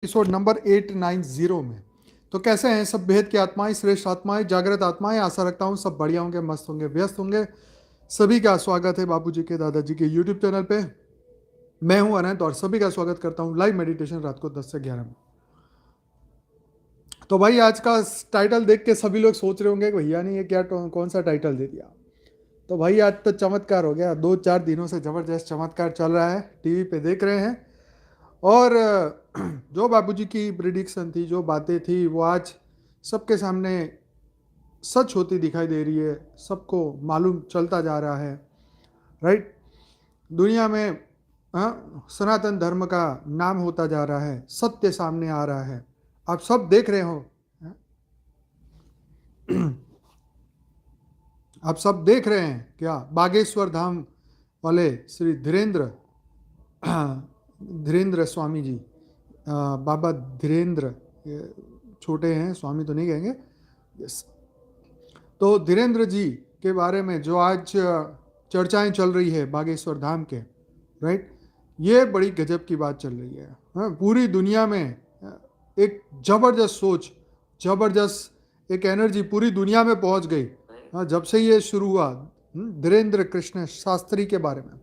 Episode number 890 में। तो कैसे हैं सब भेद की आत्माएं, श्रेष्ठ आत्माएं, जागृत आत्माएं। आशा रखता हूं सब बढ़िया होंगे, मस्त होंगे, व्यस्त होंगे। सभी का स्वागत है बापूजी के दादाजी के यूट्यूब चैनल पे। मैं हूं अनंत और सभी का स्वागत करता हूं लाइव मेडिटेशन रात को 10 से 11 में। तो भाई आज का टाइटल देख के सभी लोग सोच रहे होंगे कि भैया ने ये क्या कौन सा टाइटल दे दिया। तो भाई आज तो चमत्कार हो गया। 2-4 दिनों से जबरदस्त चमत्कार चल रहा है, टीवी पे देख रहे हैं। और जो बापूजी की प्रिडिक्शन थी, जो बातें थी, वो आज सबके सामने सच होती दिखाई दे रही है। सबको मालूम चलता जा रहा है, राइट। दुनिया में सनातन धर्म का नाम होता जा रहा है, सत्य सामने आ रहा है। आप सब देख रहे हो, हाँ? आप सब देख रहे हैं क्या बागेश्वर धाम वाले श्री धीरेन्द्र धीरेन्द्र स्वामी जी, बाबा धीरेन्द्र, छोटे हैं, स्वामी तो नहीं कहेंगे, यस। तो धीरेन्द्र जी के बारे में जो आज चर्चाएं चल रही है बागेश्वर धाम के, राइट, ये बड़ी गजब की बात चल रही है। हाँ, पूरी दुनिया में एक जबरदस्त सोच, जबरदस्त एक एनर्जी पूरी दुनिया में पहुंच गई। हाँ, जब से ये शुरू हुआ धीरेन्द्र कृष्ण शास्त्री के बारे में,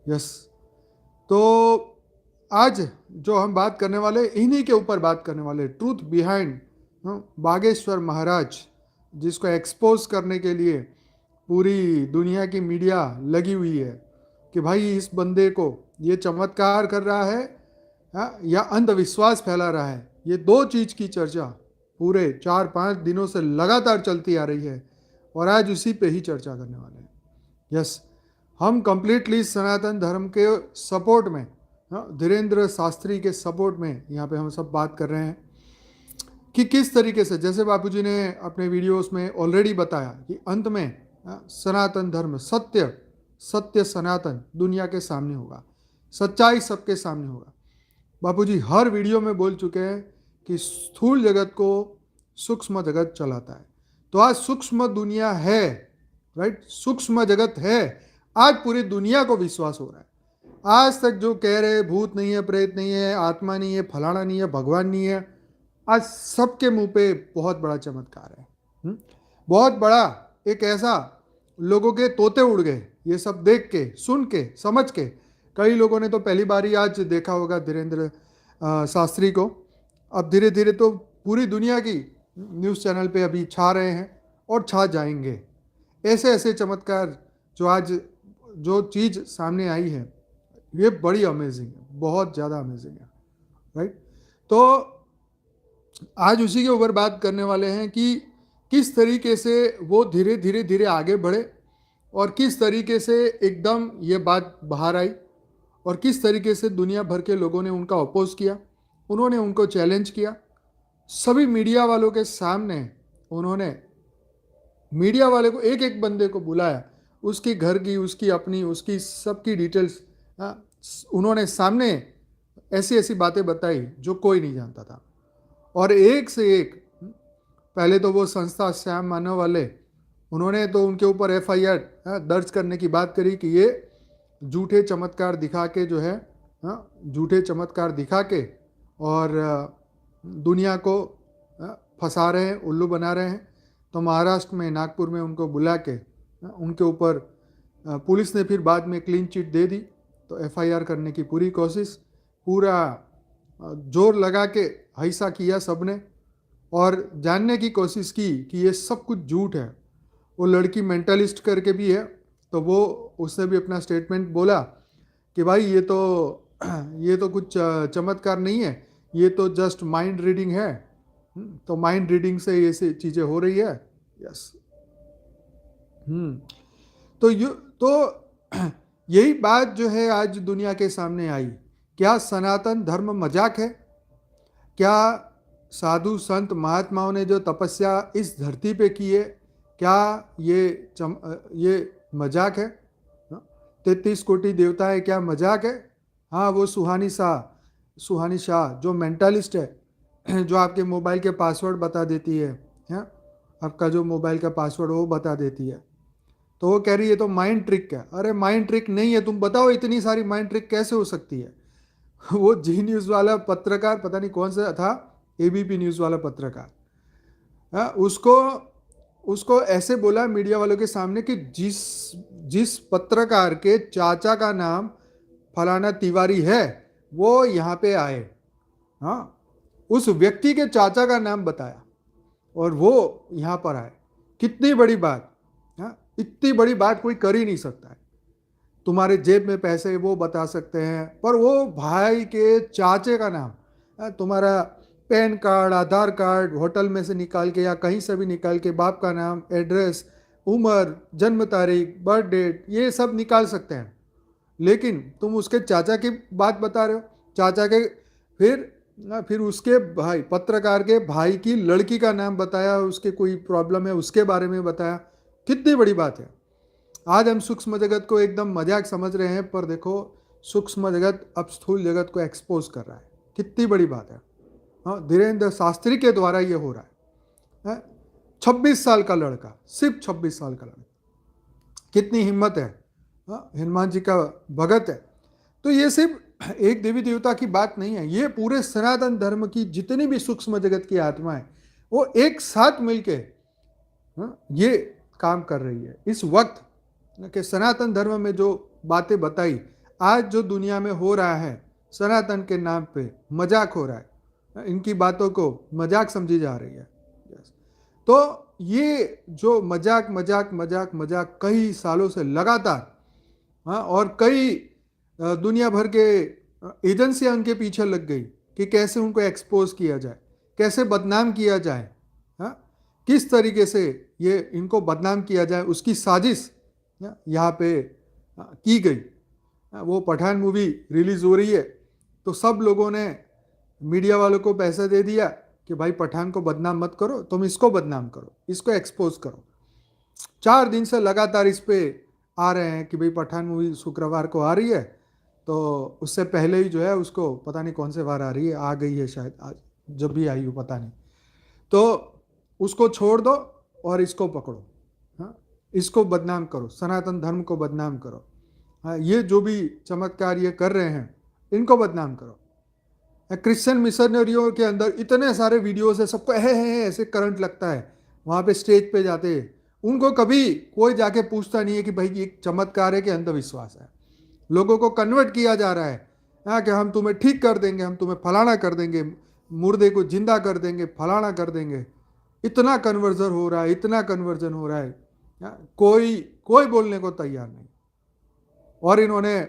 यस। तो आज जो हम बात करने वाले, इन्हीं के ऊपर बात करने वाले, ट्रूथ बिहाइंड बागेश्वर महाराज, जिसको एक्सपोज करने के लिए पूरी दुनिया की मीडिया लगी हुई है कि भाई इस बंदे को ये चमत्कार कर रहा है या अंधविश्वास फैला रहा है। ये दो चीज़ की चर्चा पूरे 4-5 दिनों से लगातार चलती आ रही है और आज उसी पे ही चर्चा करने वाले हैं। यस, हम कंप्लीटली सनातन धर्म के सपोर्ट में, धीरेन्द्र शास्त्री के सपोर्ट में यहाँ पे हम सब बात कर रहे हैं कि किस तरीके से, जैसे बापूजी ने अपने वीडियोस में ऑलरेडी बताया कि अंत में सनातन धर्म, सत्य सनातन दुनिया के सामने होगा, सच्चाई सबके सामने होगा। बापूजी हर वीडियो में बोल चुके हैं कि स्थूल जगत को सूक्ष्म जगत चलाता है। तो आज सूक्ष्म दुनिया है, राइट, सूक्ष्म जगत है। आज पूरी दुनिया को विश्वास हो रहा है। आज तक जो कह रहे भूत नहीं है, प्रेत नहीं है, आत्मा नहीं है, फलाना नहीं है, भगवान नहीं है, आज सबके मुंह पे बहुत बड़ा चमत्कार है। बहुत बड़ा, एक ऐसा, लोगों के तोते उड़ गए ये सब देख के, सुन के, समझ के। कई लोगों ने तो पहली बार ही आज देखा होगा धीरेन्द्र शास्त्री को। अब धीरे धीरे तो पूरी दुनिया की न्यूज़ चैनल पे अभी छा रहे हैं और छा जाएंगे। ऐसे ऐसे चमत्कार जो आज जो चीज़ सामने आई है, ये बड़ी अमेजिंग है, बहुत ज़्यादा अमेजिंग है, राइट। तो आज उसी के ऊपर बात करने वाले हैं कि किस तरीके से वो धीरे धीरे धीरे आगे बढ़े और किस तरीके से एकदम ये बात बाहर आई और किस तरीके से दुनिया भर के लोगों ने उनका अपोज किया, उन्होंने उनको चैलेंज किया। सभी मीडिया वालों के सामने उन्होंने, मीडिया वाले को, एक एक बंदे को बुलाया, उसकी घर की, उसकी अपनी, उसकी सबकी डिटेल्स उन्होंने सामने ऐसी ऐसी बातें बताई जो कोई नहीं जानता था। और एक से एक, पहले तो वो संस्था श्याम मानव वाले, उन्होंने तो उनके ऊपर FIR दर्ज करने की बात करी कि ये झूठे चमत्कार दिखा के जो है, झूठे चमत्कार दिखा के और दुनिया को फंसा रहे हैं, उल्लू बना रहे हैं। तो महाराष्ट्र में, नागपुर में उनको बुला के उनके ऊपर पुलिस ने फिर बाद में क्लीन चिट दे दी। तो FIR करने की पूरी कोशिश, पूरा जोर लगा के ऐसा किया सबने और जानने की कोशिश की कि ये सब कुछ झूठ है। वो लड़की मेंटलिस्ट करके भी है, तो वो उसने भी अपना स्टेटमेंट बोला कि भाई ये तो कुछ चमत्कार नहीं है, ये तो जस्ट माइंड रीडिंग है। तो माइंड रीडिंग से ये चीज़ें हो रही है, यस। तो यही बात जो है आज दुनिया के सामने आई। क्या सनातन धर्म मजाक है? क्या साधु संत महात्माओं ने जो तपस्या इस धरती पे की है, क्या ये मजाक है? 33 कोटि देवता है, क्या मजाक है? हाँ, वो सुहानी शाह जो मेंटलिस्ट है, जो आपके मोबाइल के पासवर्ड बता देती है, आपका जो मोबाइल का पासवर्ड वो बता देती है। तो वो कह रही है तो माइंड ट्रिक है। अरे माइंड ट्रिक नहीं है, तुम बताओ इतनी सारी माइंड ट्रिक कैसे हो सकती है? वो जी न्यूज़ वाला पत्रकार, पता नहीं कौन सा था, एबीपी न्यूज़ वाला पत्रकार, हाँ, उसको उसको ऐसे बोला मीडिया वालों के सामने कि जिस जिस पत्रकार के चाचा का नाम फलाना तिवारी है वो यहाँ पे आए। हाँ, उस व्यक्ति के चाचा का नाम बताया और वो यहाँ पर आए। कितनी बड़ी बात। हाँ, इतनी बड़ी बात कोई कर ही नहीं सकता है। तुम्हारे जेब में पैसे वो बता सकते हैं, पर वो भाई के चाचे का नाम, तुम्हारा पैन कार्ड, आधार कार्ड होटल में से निकाल के या कहीं से भी निकाल के बाप का नाम, एड्रेस, उम्र, जन्म तारीख, बर्थ डेट, ये सब निकाल सकते हैं। लेकिन तुम उसके चाचा की बात बता रहे हो, चाचा के, फिर उसके भाई, पत्रकार के भाई की लड़की का नाम बताया, उसके कोई प्रॉब्लम है उसके बारे में बताया। कितनी बड़ी बात है। आज हम सूक्ष्म जगत को एकदम मजाक समझ रहे हैं, पर देखो सूक्ष्म जगत अब स्थूल जगत को एक्सपोज कर रहा है। कितनी बड़ी बात है। हाँ, धीरेन्द्र शास्त्री के द्वारा ये हो रहा है। 26 साल का लड़का, सिर्फ 26 साल का लड़का, कितनी हिम्मत है। हाँ, हनुमान जी का भगत है। तो ये सिर्फ एक देवी देवता की बात नहीं है, ये पूरे सनातन धर्म की जितनी भी सूक्ष्म जगत की आत्माएं वो एक साथ मिलके ये काम कर रही है। इस वक्त कि सनातन धर्म में जो बातें बताई, आज जो दुनिया में हो रहा है सनातन के नाम पे मजाक हो रहा है, इनकी बातों को मजाक समझी जा रही है। तो ये जो मजाक मजाक मजाक मजाक कई सालों से लगातार, हाँ, और कई दुनिया भर के एजेंसियां उनके पीछे लग गई कि कैसे उनको एक्सपोज किया जाए, कैसे बदनाम किया जाए। हाँ, किस तरीके से ये इनको बदनाम किया जाए, उसकी साजिश यहाँ पे की गई। वो पठान मूवी रिलीज हो रही है तो सब लोगों ने, मीडिया वालों को पैसा दे दिया कि भाई पठान को बदनाम मत करो, तुम इसको बदनाम करो, इसको एक्सपोज करो। 4 दिन से लगातार इस पे आ रहे हैं कि भाई पठान मूवी शुक्रवार को आ रही है, तो उससे पहले ही जो है उसको पता नहीं कौन से वार आ रही है, आ गई है शायद, आज जब भी आई हो पता नहीं, तो उसको छोड़ दो और इसको पकड़ो। हाँ, इसको बदनाम करो, सनातन धर्म को बदनाम करो। हाँ, ये जो भी चमत्कार ये कर रहे हैं इनको बदनाम करो। क्रिश्चियन मिशनरियों के अंदर इतने सारे वीडियोस है, सबको है ऐसे करंट लगता है वहाँ पे स्टेज पे जाते हैं। उनको कभी कोई जाके पूछता नहीं है कि भाई ये चमत्कार है कि अंधविश्वास है। लोगों को कन्वर्ट किया जा रहा है। हाँ, कि हम तुम्हें ठीक कर देंगे, हम तुम्हें फलाना कर देंगे, मुर्दे को जिंदा कर देंगे, फलाना कर देंगे। इतना कन्वर्जन हो रहा है, इतना कन्वर्जन हो रहा है। कोई कोई बोलने को तैयार नहीं। और इन्होंने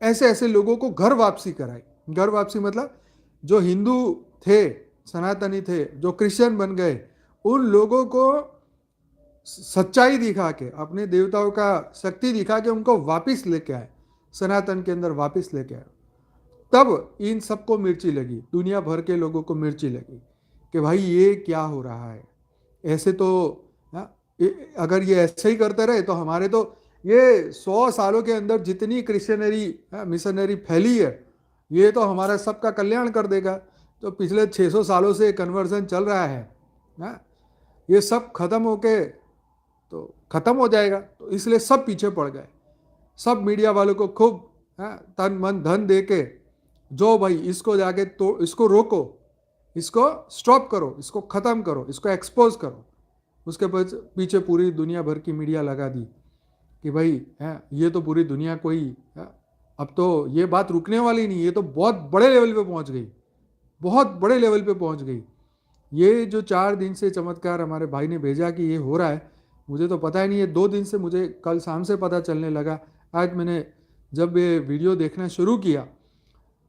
ऐसे ऐसे लोगों को घर वापसी कराई। घर वापसी मतलब जो हिंदू थे, सनातनी थे, जो क्रिश्चियन बन गए, उन लोगों को सच्चाई दिखा के, अपने देवताओं का शक्ति दिखा के उनको वापस लेके आए, सनातन के अंदर वापस लेके आए। तब इन सबको मिर्ची लगी, दुनिया भर के लोगों को मिर्ची लगी कि भाई ये क्या हो रहा है। ऐसे तो अगर ये ऐसे ही करते रहे तो हमारे तो ये 100 सालों के अंदर जितनी क्रिश्चियनरी मिशनरी फैली है ये तो हमारा सबका कल्याण कर देगा। तो पिछले 600 सालों से कन्वर्जन चल रहा है, ये सब खत्म होके तो खत्म हो जाएगा। तो इसलिए सब पीछे पड़ गए। सब मीडिया वालों को खूब तन मन धन दे के, जो भाई इसको जाके तो इसको रोको, इसको स्टॉप करो, इसको ख़त्म करो, इसको एक्सपोज करो। उसके पीछे पूरी दुनिया भर की मीडिया लगा दी कि भाई ये तो पूरी दुनिया कोई अब तो ये बात रुकने वाली नहीं, ये तो बहुत बड़े लेवल पे पहुंच गई, बहुत बड़े लेवल पे पहुंच गई। ये जो 4 दिन से चमत्कार हमारे भाई ने भेजा कि ये हो रहा है, मुझे तो पता ही नहीं है। 2 दिन से मुझे कल शाम से पता चलने लगा। आज मैंने जब ये वीडियो देखना शुरू किया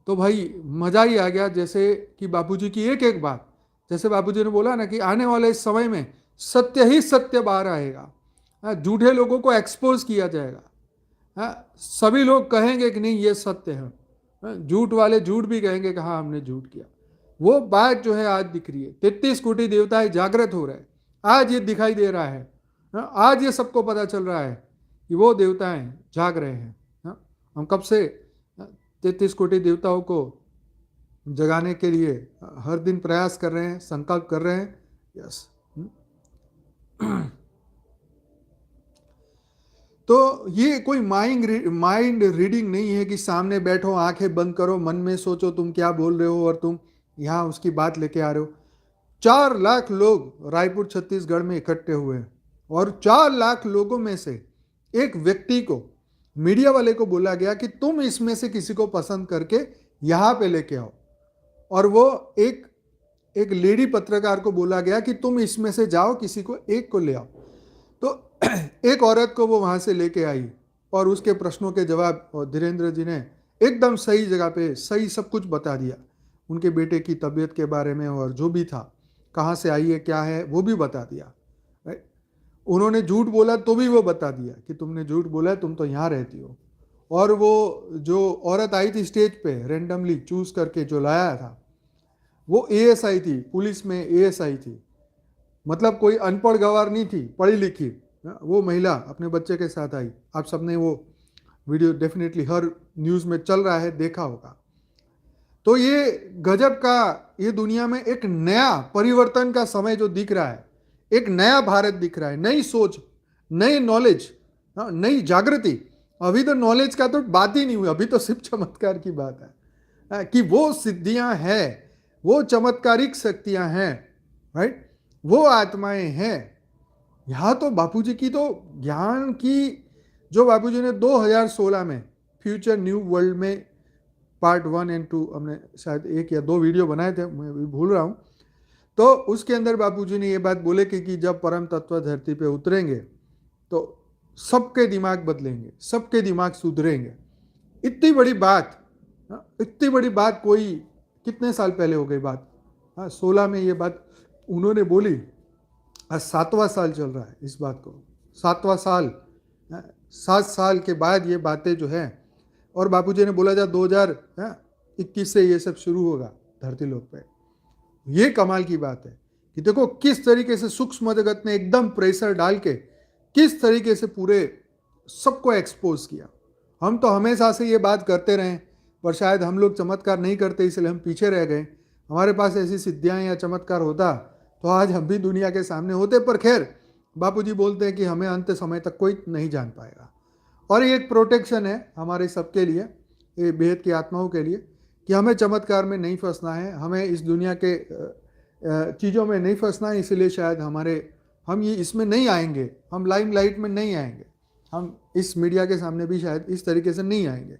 तो भाई मज़ा ही आ गया। जैसे कि बापूजी की एक एक बात, जैसे बापूजी ने बोला ना कि आने वाले इस समय में सत्य ही सत्य बाहर आएगा, झूठे लोगों को एक्सपोज किया जाएगा। सभी लोग कहेंगे कि नहीं ये सत्य है, झूठ वाले झूठ भी कहेंगे कि हाँ हमने झूठ किया। वो बात जो है आज दिख रही है। 33 कोटि देवताएं जागृत हो रहे हैं, आज ये दिखाई दे रहा है। आज ये सबको पता चल रहा है कि वो देवताएं जाग रहे हैं। हम कब से 33 कोटि देवताओं को जगाने के लिए हर दिन प्रयास कर रहे हैं, संकल्प कर रहे हैं। यस। तो ये कोई माइंड रीडिंग नहीं है कि सामने बैठो, आंखें बंद करो, मन में सोचो तुम क्या बोल रहे हो और तुम यहाँ उसकी बात लेके आ रहे हो। 4 लाख लोग रायपुर छत्तीसगढ़ में इकट्ठे हुए हैं और 4 लाख लोगों में से एक व्यक्ति को, मीडिया वाले को बोला गया कि तुम इसमें से किसी को पसंद करके यहाँ पे लेके आओ। और वो एक लेडी पत्रकार को बोला गया कि तुम इसमें से जाओ, किसी को एक को ले आओ। तो एक औरत को वो वहाँ से लेके आई और उसके प्रश्नों के जवाब धीरेन्द्र जी ने एकदम सही जगह पे सही सब कुछ बता दिया। उनके बेटे की तबीयत के बारे में और जो भी था, कहाँ से आई है, क्या है, वो भी बता दिया। राइट, उन्होंने झूठ बोला तो भी वो बता दिया कि तुमने झूठ बोला, तुम तो यहाँ रहती हो। और वो जो औरत आई थी स्टेज पे रेंडमली चूज करके जो लाया था, वो एएसआई थी, पुलिस में एएसआई थी, मतलब कोई अनपढ़ गवार नहीं थी, पढ़ी लिखी। वो महिला अपने बच्चे के साथ आई। आप सबने वो वीडियो डेफिनेटली हर न्यूज़ में चल रहा है, देखा होगा। तो ये गजब का, ये दुनिया में एक नया परिवर्तन का समय जो दिख रहा है, एक नया भारत दिख रहा है, नई सोच, नई नॉलेज, नई जागृति। अभी तो नॉलेज का तो बात ही नहीं हुई, अभी तो सिर्फ चमत्कार की बात है कि वो सिद्धियां हैं, वो चमत्कारिक शक्तियां हैं, राइट, वो आत्माएं हैं। यहाँ तो बापूजी की तो ज्ञान की, जो बापूजी ने 2016 में फ्यूचर न्यू वर्ल्ड में पार्ट 1 और 2, हमने शायद 1 या 2 वीडियो बनाए थे, मैं भी भूल रहा हूँ। तो उसके अंदर बापूजी ने ये बात बोले कि जब परम तत्व धरती पे उतरेंगे तो सबके दिमाग बदलेंगे, सबके दिमाग सुधरेंगे। इतनी बड़ी बात, इतनी बड़ी बात कोई कितने साल पहले हो गई बात। 16 में ये बात उन्होंने बोली, आज 7वां साल चल रहा है इस बात को, 7वां साल, 7 साल के बाद ये बातें जो है। और बापूजी ने बोला जा 2021 से ये सब शुरू होगा धरती लोक पे। ये कमाल की बात है कि देखो किस तरीके से सूक्ष्म जगत ने एकदम प्रेशर डाल के किस तरीके से पूरे सबको एक्सपोज किया। हम तो हमेशा से ये बात करते रहे, पर शायद हम लोग चमत्कार नहीं करते, इसलिए हम पीछे रह गए। हमारे पास ऐसी सिद्धियां या चमत्कार होता तो आज हम भी दुनिया के सामने होते। पर खैर, बापूजी बोलते हैं कि हमें अंत समय तक कोई नहीं जान पाएगा। और ये एक प्रोटेक्शन है हमारे सबके लिए, ये बेहद की आत्माओं के लिए, कि हमें चमत्कार में नहीं फंसना है, हमें इस दुनिया के चीज़ों में नहीं फंसना है। इसलिए शायद हम ये इसमें नहीं आएंगे, हम लाइमलाइट में नहीं आएंगे, हम इस मीडिया के सामने भी शायद इस तरीके से नहीं आएंगे।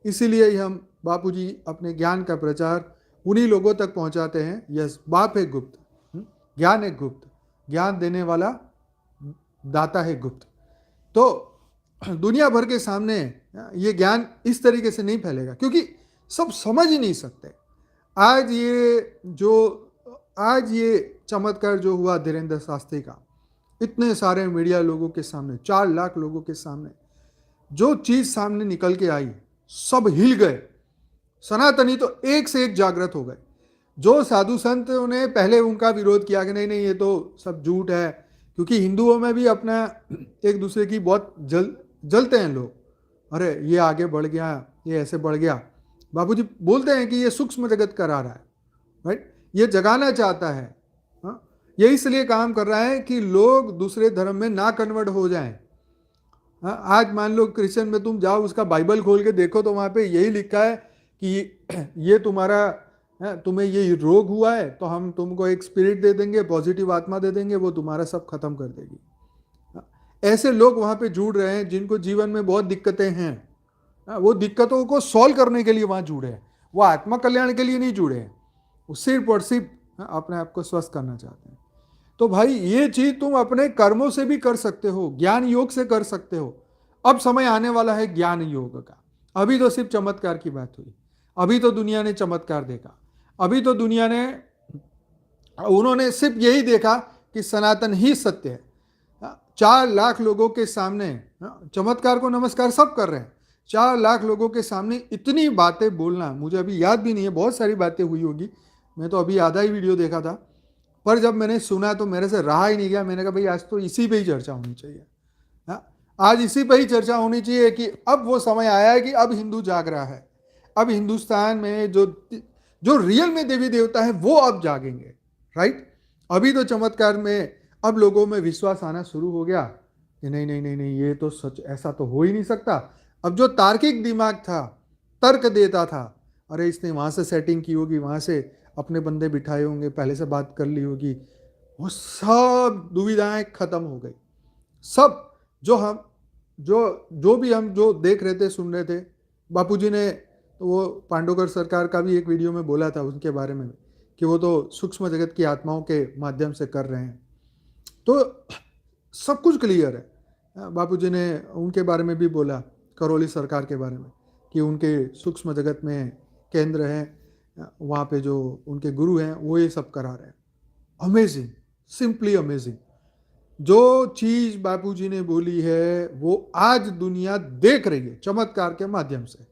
इसीलिए ही हम बापूजी अपने ज्ञान का प्रचार उन्हीं लोगों तक पहुंचाते हैं। यस, बाप है गुप्त, ज्ञान है गुप्त, ज्ञान देने वाला दाता है गुप्त। तो दुनिया भर के सामने ये ज्ञान इस तरीके से नहीं फैलेगा, क्योंकि सब समझ ही नहीं सकते। आज ये चमत्कार जो हुआ धीरेन्द्र शास्त्री का, इतने सारे मीडिया लोगों के सामने, 4 लाख लोगों के सामने जो चीज सामने निकल के आई, सब हिल गए। सनातनी तो एक से एक जागृत हो गए। जो साधु संतों ने पहले उनका विरोध किया कि नहीं नहीं ये तो सब झूठ है, क्योंकि हिंदुओं में भी अपना एक दूसरे की बहुत जलते हैं लोग, अरे ये आगे बढ़ गया, ये ऐसे बढ़ गया। बापूजी बोलते हैं कि ये सूक्ष्म जगत करा रहा है, राइट, ये जगाना चाहता है। ये इसलिए काम कर रहा है कि लोग दूसरे धर्म में ना कन्वर्ट हो जाएं। आज मान लो क्रिश्चियन में तुम जाओ, उसका बाइबल खोल के देखो तो वहाँ पे यही लिखा है कि ये तुम्हें ये रोग हुआ है तो हम तुमको एक स्पिरिट दे देंगे, पॉजिटिव आत्मा दे देंगे, वो तुम्हारा सब खत्म कर देगी। ऐसे लोग वहाँ पे जुड़ रहे हैं जिनको जीवन में बहुत दिक्कतें हैं। वो दिक्कतों को सॉल्व करने के लिए वहाँ जुड़े हैं, वो आत्मा कल्याण के लिए नहीं जुड़े हैं। वो सिर्फ और सिर्फ अपने आप को स्वस्थ करना चाहते हैं। तो भाई ये चीज तुम अपने कर्मों से भी कर सकते हो, ज्ञान योग से कर सकते हो। अब समय आने वाला है ज्ञान योग का। अभी तो सिर्फ चमत्कार की बात हुई, अभी तो दुनिया ने चमत्कार देखा, अभी तो उन्होंने सिर्फ यही देखा कि सनातन ही सत्य है। 4 लाख लोगों के सामने चमत्कार को नमस्कार सब कर रहे हैं। 4 लाख लोगों के सामने इतनी बातें बोलना, मुझे अभी याद भी नहीं है, बहुत सारी बातें हुई होगी, मैं तो अभी आधा ही वीडियो देखा था। पर जब मैंने सुना तो मेरे से रहा ही नहीं गया। मैंने कहा भाई आज तो इसी पे ही चर्चा होनी चाहिए। आज इसी पे ही चर्चा होनी चाहिए कि अब वो समय आया है कि अब हिंदू जाग रहा है। अब हिंदुस्तान में जो रियल में देवी देवता है वो अब जागेंगे, राइट। अभी तो चमत्कार में अब लोगों में विश्वास आना शुरू हो गया कि नहीं नहीं नहीं नहीं, ये तो सच, ऐसा तो हो ही नहीं सकता। अब जो तार्किक दिमाग था, तर्क देता था, अरे इसने वहां से सेटिंग की होगी, वहां से अपने बंदे बिठाए होंगे, पहले से बात कर ली होगी, वो सब दुविधाएं खत्म हो गई। सब जो हम जो भी हम जो देख रहे थे, सुन रहे थे, बापूजी ने तो वो पांडवकर सरकार का भी एक वीडियो में बोला था उनके बारे में कि वो तो सूक्ष्म जगत की आत्माओं के माध्यम से कर रहे हैं। तो सब कुछ क्लियर है। बापूजी ने उनके बारे में भी बोला, करौली सरकार के बारे में, कि उनके सूक्ष्म जगत में केंद्र है, वहाँ पे जो उनके गुरु हैं वो ये सब करा रहे हैं। Amazing, simply amazing. जो चीज बापूजी ने बोली है वो आज दुनिया देख रही है चमत्कार के माध्यम से।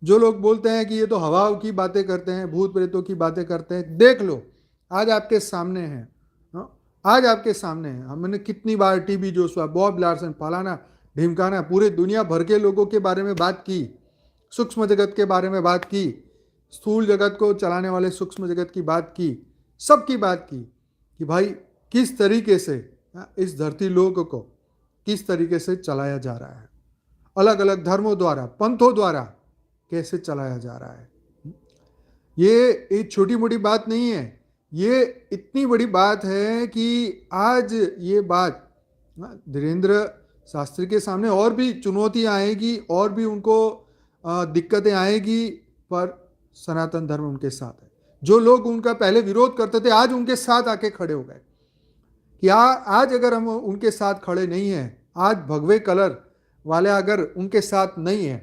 जो लोग बोलते हैं कि ये तो हवाओं की बातें करते हैं, भूत प्रेतों की बातें करते हैं, देख लो आज आपके सामने है। हाँ? आज आपके सामने है। हमने कितनी बार टीबी जोशुआ, बॉब लार्सन, फलाना ढिमकाना, पूरे दुनिया भर के लोगों के बारे में बात की, सूक्ष्म जगत के बारे में बात की, स्थूल जगत को चलाने वाले सूक्ष्म जगत की बात की, सबकी बात की कि भाई किस तरीके से इस धरती लोक को किस तरीके से चलाया जा रहा है, अलग अलग धर्मों द्वारा, पंथों द्वारा कैसे चलाया जा रहा है। ये एक छोटी मोटी बात नहीं है, ये इतनी बड़ी बात है कि आज ये बात धीरेन्द्र शास्त्री के सामने और भी चुनौतियां आएगी, और भी उनको दिक्कतें आएगी, पर सनातन धर्म उनके साथ है। जो लोग उनका पहले विरोध करते थे आज उनके साथ आके खड़े हो गए कि आज अगर हम उनके साथ खड़े नहीं हैं, आज भगवे कलर वाले अगर उनके साथ नहीं है,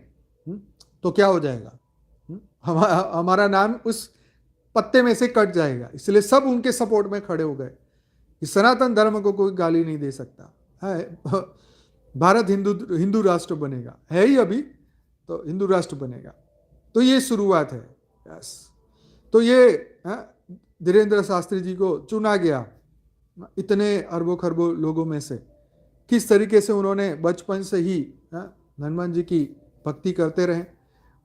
तो क्या हो जाएगा? हमारा नाम उस पत्ते में से कट जाएगा। इसलिए सब उनके सपोर्ट में खड़े हो गए कि सनातन धर्म को कोई गाली नहीं दे सकता है। भारत हिंदू राष्ट्र बनेगा, है ही अभी, तो हिंदू राष्ट्र बनेगा। तो ये शुरुआत है। यस, तो ये धीरेन्द्र शास्त्री जी को चुना गया इतने अरबों खरबों लोगों में से। किस तरीके से उन्होंने बचपन से ही हनुमान जी की भक्ति करते रहे,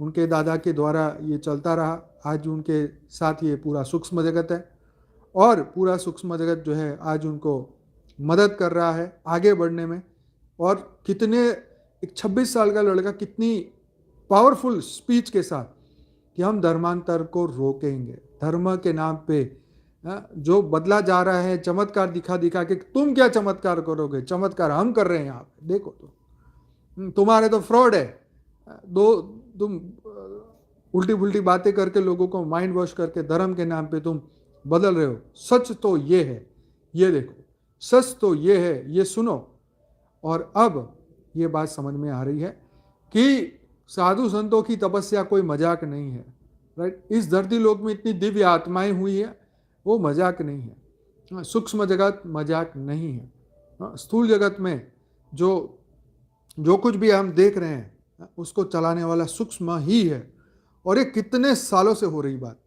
उनके दादा के द्वारा ये चलता रहा। आज उनके साथ ये पूरा सूक्ष्म जगत है, और पूरा सूक्ष्म जगत जो है आज उनको मदद कर रहा है आगे बढ़ने में। और कितने, एक 26 साल का लड़का कितनी पावरफुल स्पीच के साथ कि हम धर्मांतर को रोकेंगे, धर्म के नाम पे जो बदला जा रहा है, चमत्कार दिखा दिखा के, तुम क्या चमत्कार करोगे, चमत्कार हम कर रहे हैं यहाँ पे, देखो तो तुम्हारे तो फ्रॉड है, तुम उल्टी पुल्टी बातें करके लोगों को माइंड वॉश करके धर्म के नाम पे तुम बदल रहे हो। सच तो ये है, ये देखो, सच तो ये है, ये सुनो। और अब ये बात समझ में आ रही है कि साधु संतों की तपस्या कोई मजाक नहीं है, राइट। इस धरती लोक में इतनी दिव्य आत्माएं हुई है, वो मजाक नहीं है। सूक्ष्म जगत मजाक नहीं है। स्थूल जगत में जो कुछ भी हम देख रहे हैं उसको चलाने वाला सूक्ष्म ही है। और ये कितने सालों से हो रही बात।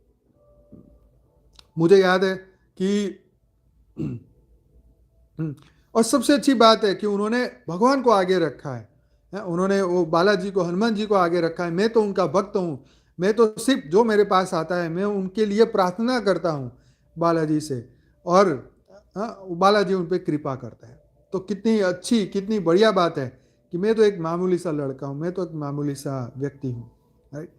मुझे याद है कि और सबसे अच्छी बात है कि उन्होंने भगवान को आगे रखा है। उन्होंने वो बालाजी को, हनुमान जी को आगे रखा है। मैं तो उनका भक्त हूँ, मैं तो सिर्फ जो मेरे पास आता है मैं उनके लिए प्रार्थना करता हूँ बालाजी से, और बालाजी उन पर कृपा करता है। तो कितनी अच्छी, कितनी बढ़िया बात है कि मैं तो एक मामूली सा लड़का हूँ, मैं तो एक मामूली सा व्यक्ति हूँ, राइट।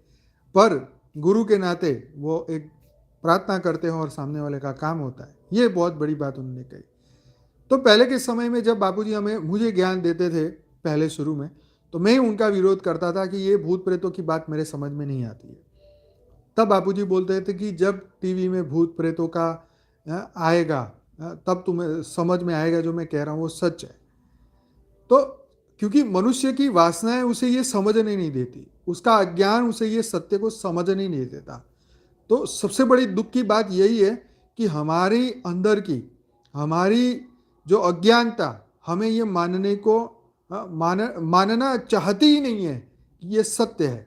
पर गुरु के नाते वो एक प्रार्थना करते हैं और सामने वाले का काम होता है। ये बहुत बड़ी बात उन्होंने कही। तो पहले के समय में जब बापूजी मुझे ज्ञान देते थे पहले शुरू में, तो मैं उनका विरोध करता था कि ये भूत प्रेतों की बात मेरे समझ में नहीं आती है। तब बापूजी बोलते थे कि जब टीवी में भूत प्रेतों का आएगा तब तुम्हें समझ में आएगा जो मैं कह रहा हूँ वो सच है। तो क्योंकि मनुष्य की वासनाएं उसे ये समझने नहीं देती, उसका अज्ञान उसे ये सत्य को समझने नहीं देता। तो सबसे बड़ी दुख की बात यही है कि हमारी अंदर की, हमारी जो अज्ञानता हमें ये मानने को मानना चाहती ही नहीं है कि ये सत्य है।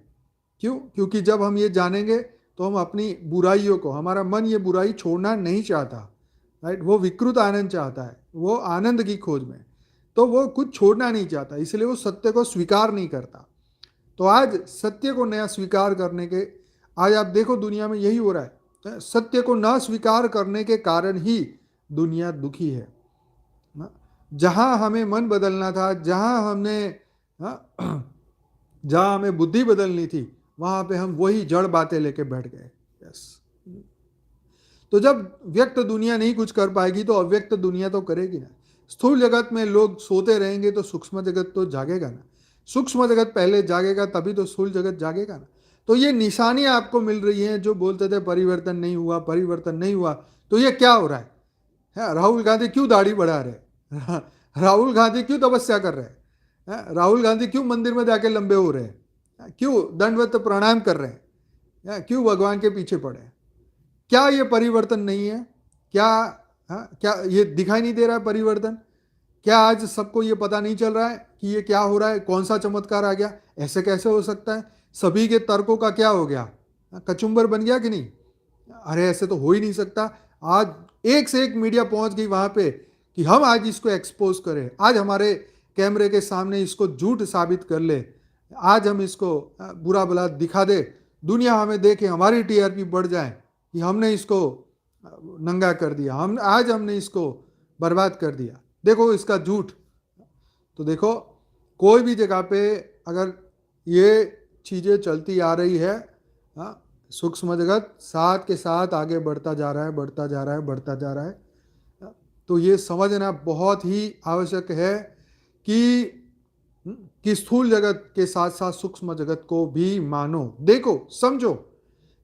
क्यों? क्योंकि जब हम ये जानेंगे तो हम अपनी बुराइयों को, हमारा मन ये बुराई छोड़ना नहीं चाहता, राइट। वो विकृत आनंद चाहता है, वो आनंद की खोज में, तो वो कुछ छोड़ना नहीं चाहता, इसलिए वो सत्य को स्वीकार नहीं करता। तो आज सत्य को नया स्वीकार करने के, आज आप देखो दुनिया में यही हो रहा है। सत्य को न स्वीकार करने के कारण ही दुनिया दुखी है। जहां हमें मन बदलना था, जहां हमें बुद्धि बदलनी थी, वहां पे हम वही जड़ बातें लेके बैठ गए। यस। तो जब व्यक्त दुनिया नहीं कुछ कर पाएगी तो अव्यक्त दुनिया तो करेगी ना। स्थूल जगत में लोग सोते रहेंगे तो सूक्ष्म जगत तो जागेगा ना। सूक्ष्म जगत पहले जागेगा तभी तो स्थूल जगत जागेगा ना। तो ये निशानी आपको मिल रही है, जो बोलते थे परिवर्तन नहीं हुआ, परिवर्तन नहीं हुआ, तो ये क्या हो रहा है? राहुल गांधी क्यों दाढ़ी बढ़ा रहे? राहुल गांधी क्यों तपस्या कर रहे हैं? राहुल गांधी क्यों मंदिर में जाके लंबे हो रहे हैं? क्यों दंडवत प्रणाम कर रहे हैं? क्यों भगवान के पीछे पड़े हैं? क्या ये परिवर्तन नहीं है? क्या क्या ये दिखाई नहीं दे रहा है परिवर्तन? क्या आज सबको ये पता नहीं चल रहा है कि ये क्या हो रहा है? कौन सा चमत्कार आ गया? ऐसे कैसे हो सकता है? सभी के तर्कों का क्या हो गया? कचुम्बर बन गया कि नहीं? अरे ऐसे तो हो ही नहीं सकता। आज एक से एक मीडिया पहुंच गई वहां पे कि हम आज इसको एक्सपोज करें, आज हमारे कैमरे के सामने इसको झूठ साबित कर ले, आज हम इसको बुरा भला दिखा दे, दुनिया हमें देखे, हमारी टीआरपी बढ़ जाए कि हमने इसको नंगा कर दिया, हमने इसको बर्बाद कर दिया, देखो इसका झूठ। तो देखो कोई भी जगह पे अगर ये चीज़ें चलती आ रही है, सूक्ष्म जगत साथ के साथ आगे बढ़ता जा रहा है, बढ़ता जा रहा है, बढ़ता जा रहा है। तो ये समझना बहुत ही आवश्यक है कि स्थूल जगत के साथ साथ सूक्ष्म जगत को भी मानो, देखो, समझो।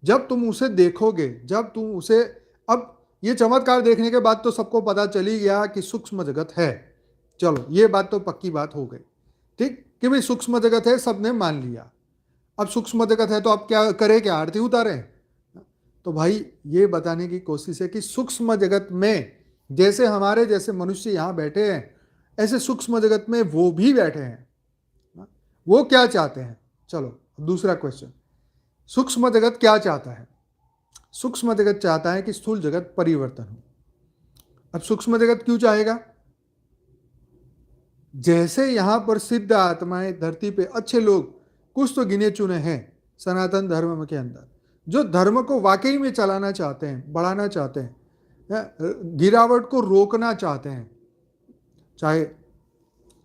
जब तुम उसे देखोगे, जब तुम उसे, अब ये चमत्कार देखने के बाद तो सबको पता चली गया कि सूक्ष्म जगत है, चलो ये बात तो पक्की बात हो गई, ठीक, कि भाई सूक्ष्म जगत है, सबने मान लिया। अब सूक्ष्म जगत है तो अब क्या करे, क्या आरती उतारे? तो भाई ये बताने की कोशिश है कि सूक्ष्म जगत में जैसे हमारे जैसे मनुष्य यहां बैठे हैं, ऐसे सूक्ष्म जगत में वो भी बैठे हैं। वो क्या चाहते हैं? चलो दूसरा क्वेश्चन, सूक्ष्म जगत क्या चाहता है? सूक्ष्म जगत चाहता है कि स्थूल जगत परिवर्तन हो। अब सूक्ष्म जगत क्यों चाहेगा? जैसे यहां पर सिद्ध आत्माएं धरती पे अच्छे लोग कुछ तो गिने चुने हैं सनातन धर्म के अंदर, जो धर्म को वाकई में चलाना चाहते हैं, बढ़ाना चाहते हैं, गिरावट को रोकना चाहते हैं, चाहे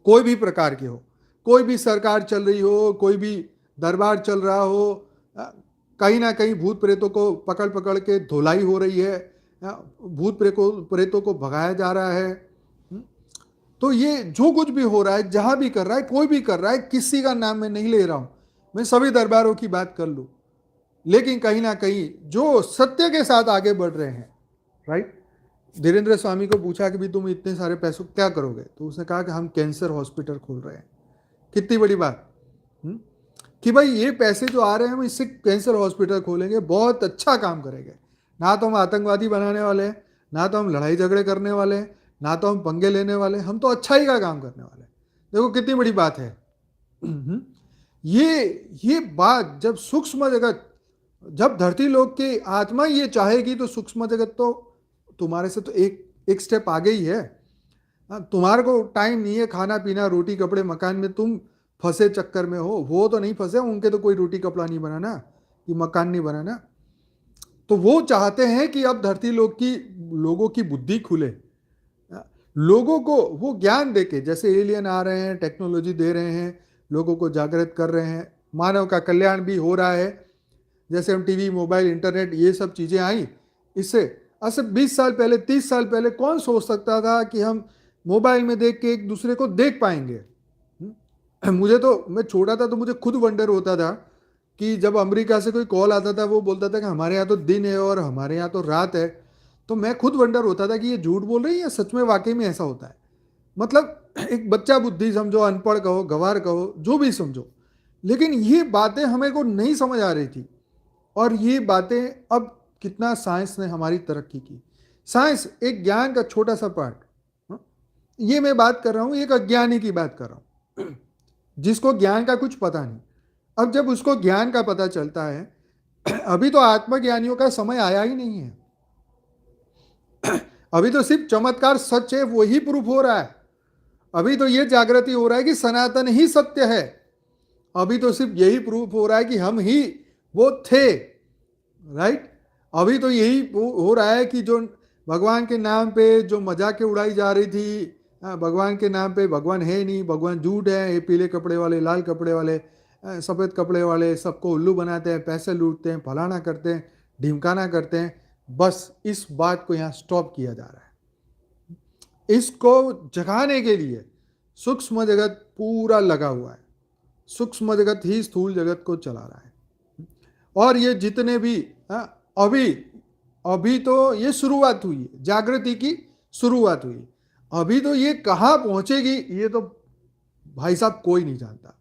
कोई भी प्रकार की हो, कोई भी सरकार चल रही हो, कोई भी दरबार चल रहा हो, कहीं ना कहीं भूत प्रेतों को पकड़ पकड़ के धुलाई हो रही है, भूत प्रेतों को भगाया जा रहा है। तो ये जो कुछ भी हो रहा है, जहां भी कर रहा है, कोई भी कर रहा है, किसी का नाम मैं नहीं ले रहा हूं, मैं सभी दरबारों की बात कर लूं, लेकिन कहीं ना कहीं जो सत्य के साथ आगे बढ़ रहे हैं, राइट। धीरेन्द्र स्वामी को पूछा कि भी तुम इतने सारे पैसों क्या करोगे, तो उसने कहा कि हम कैंसर हॉस्पिटल खोल रहे हैं। कितनी बड़ी बात, कि भाई ये पैसे जो आ रहे हैं हम इससे कैंसर हॉस्पिटल खोलेंगे, बहुत अच्छा काम करेंगे। ना तो हम आतंकवादी बनाने वाले हैं, ना तो हम लड़ाई झगड़े करने वाले हैं, ना तो हम पंगे लेने वाले, हम तो अच्छाई का काम करने वाले। देखो कितनी बड़ी बात है। ये बात जब सूक्ष्म जगत, जब धरती लोक की आत्मा ये चाहेगी तो सूक्ष्म जगत तो तुम्हारे से तो एक स्टेप आगे ही है। तुम्हारे को टाइम नहीं है खाना पीना रोटी कपड़े मकान में, तुम फंसे चक्कर में हो, वो तो नहीं फंसे, उनके तो कोई रोटी कपड़ा नहीं बनाना, कि मकान नहीं बनाना। तो वो चाहते हैं कि अब धरती लोक की लोगों की बुद्धि खुले, लोगों को वो ज्ञान देके, जैसे एलियन आ रहे हैं, टेक्नोलॉजी दे रहे हैं, लोगों को जागृत कर रहे हैं, मानव का कल्याण भी हो रहा है। जैसे हम टीवी मोबाइल इंटरनेट ये सब चीज़ें आई, इससे ऐसे 20 साल पहले 30 साल पहले कौन सोच सकता था कि हम मोबाइल में देख के एक दूसरे को देख पाएंगे। मुझे तो, मैं छोटा था तो मुझे खुद वंडर होता था कि जब अमेरिका से कोई कॉल आता था, वो बोलता था कि हमारे यहाँ तो दिन है और हमारे यहाँ तो रात है, तो मैं खुद वंडर होता था कि ये झूठ बोल रही है या सच में वाकई में ऐसा होता है। मतलब एक बच्चा बुद्धि समझो, अनपढ़ कहो, गंवार कहो, जो भी समझो, लेकिन ये बातें हमें को नहीं समझ आ रही थी। और ये बातें अब कितना साइंस ने हमारी तरक्की की। साइंस एक ज्ञान का छोटा सा पार्ट, ये मैं बात कर रहा हूँ, एक अज्ञानी की बात कर रहा हूँ, जिसको ज्ञान का कुछ पता नहीं। अब जब उसको ज्ञान का पता चलता है, अभी तो आत्मज्ञानियों का समय आया ही नहीं है, अभी तो सिर्फ चमत्कार सच है वही प्रूफ हो रहा है। अभी तो ये जागृति हो रहा है कि सनातन ही सत्य है। अभी तो सिर्फ यही प्रूफ हो रहा है कि हम ही वो थे, राइट। अभी तो यही हो रहा है कि जो भगवान के नाम पे जो मजाकें उड़ाई जा रही थी, हाँ, भगवान के नाम पे भगवान है नहीं, भगवान झूठ है, ये पीले कपड़े वाले, लाल कपड़े वाले, सफ़ेद कपड़े वाले सबको उल्लू बनाते हैं, पैसे लूटते हैं, फलाना करते हैं, ढिमकाना करते हैं। बस इस बात को यहाँ स्टॉप किया जा रहा है। इसको जगाने के लिए सूक्ष्म जगत पूरा लगा हुआ है। सूक्ष्म जगत ही स्थूल जगत को चला रहा है। और ये जितने भी अभी अभी तो ये शुरुआत हुई है, जागृति की शुरुआत हुई। अभी तो ये कहाँ पहुंचेगी ये तो भाई साहब कोई नहीं जानता।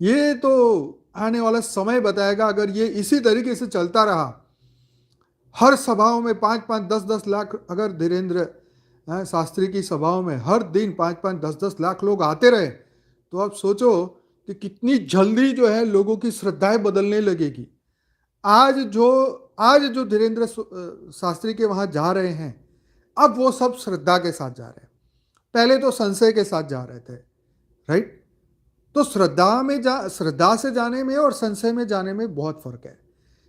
ये तो आने वाला समय बताएगा। अगर ये इसी तरीके से चलता रहा, हर सभाओं में 5-5, 10-10 लाख, अगर धीरेन्द्र शास्त्री की सभाओं में हर दिन 5-5, 10-10 लाख लोग आते रहे, तो आप सोचो कि कितनी जल्दी जो है लोगों की श्रद्धाएं बदलने लगेगी। आज जो धीरेन्द्र शास्त्री के वहां जा रहे हैं, अब वो सब श्रद्धा के साथ जा रहे हैं। पहले तो संशय के साथ जा रहे थे, राइट? तो श्रद्धा से जाने में और संशय में जाने में बहुत फर्क है।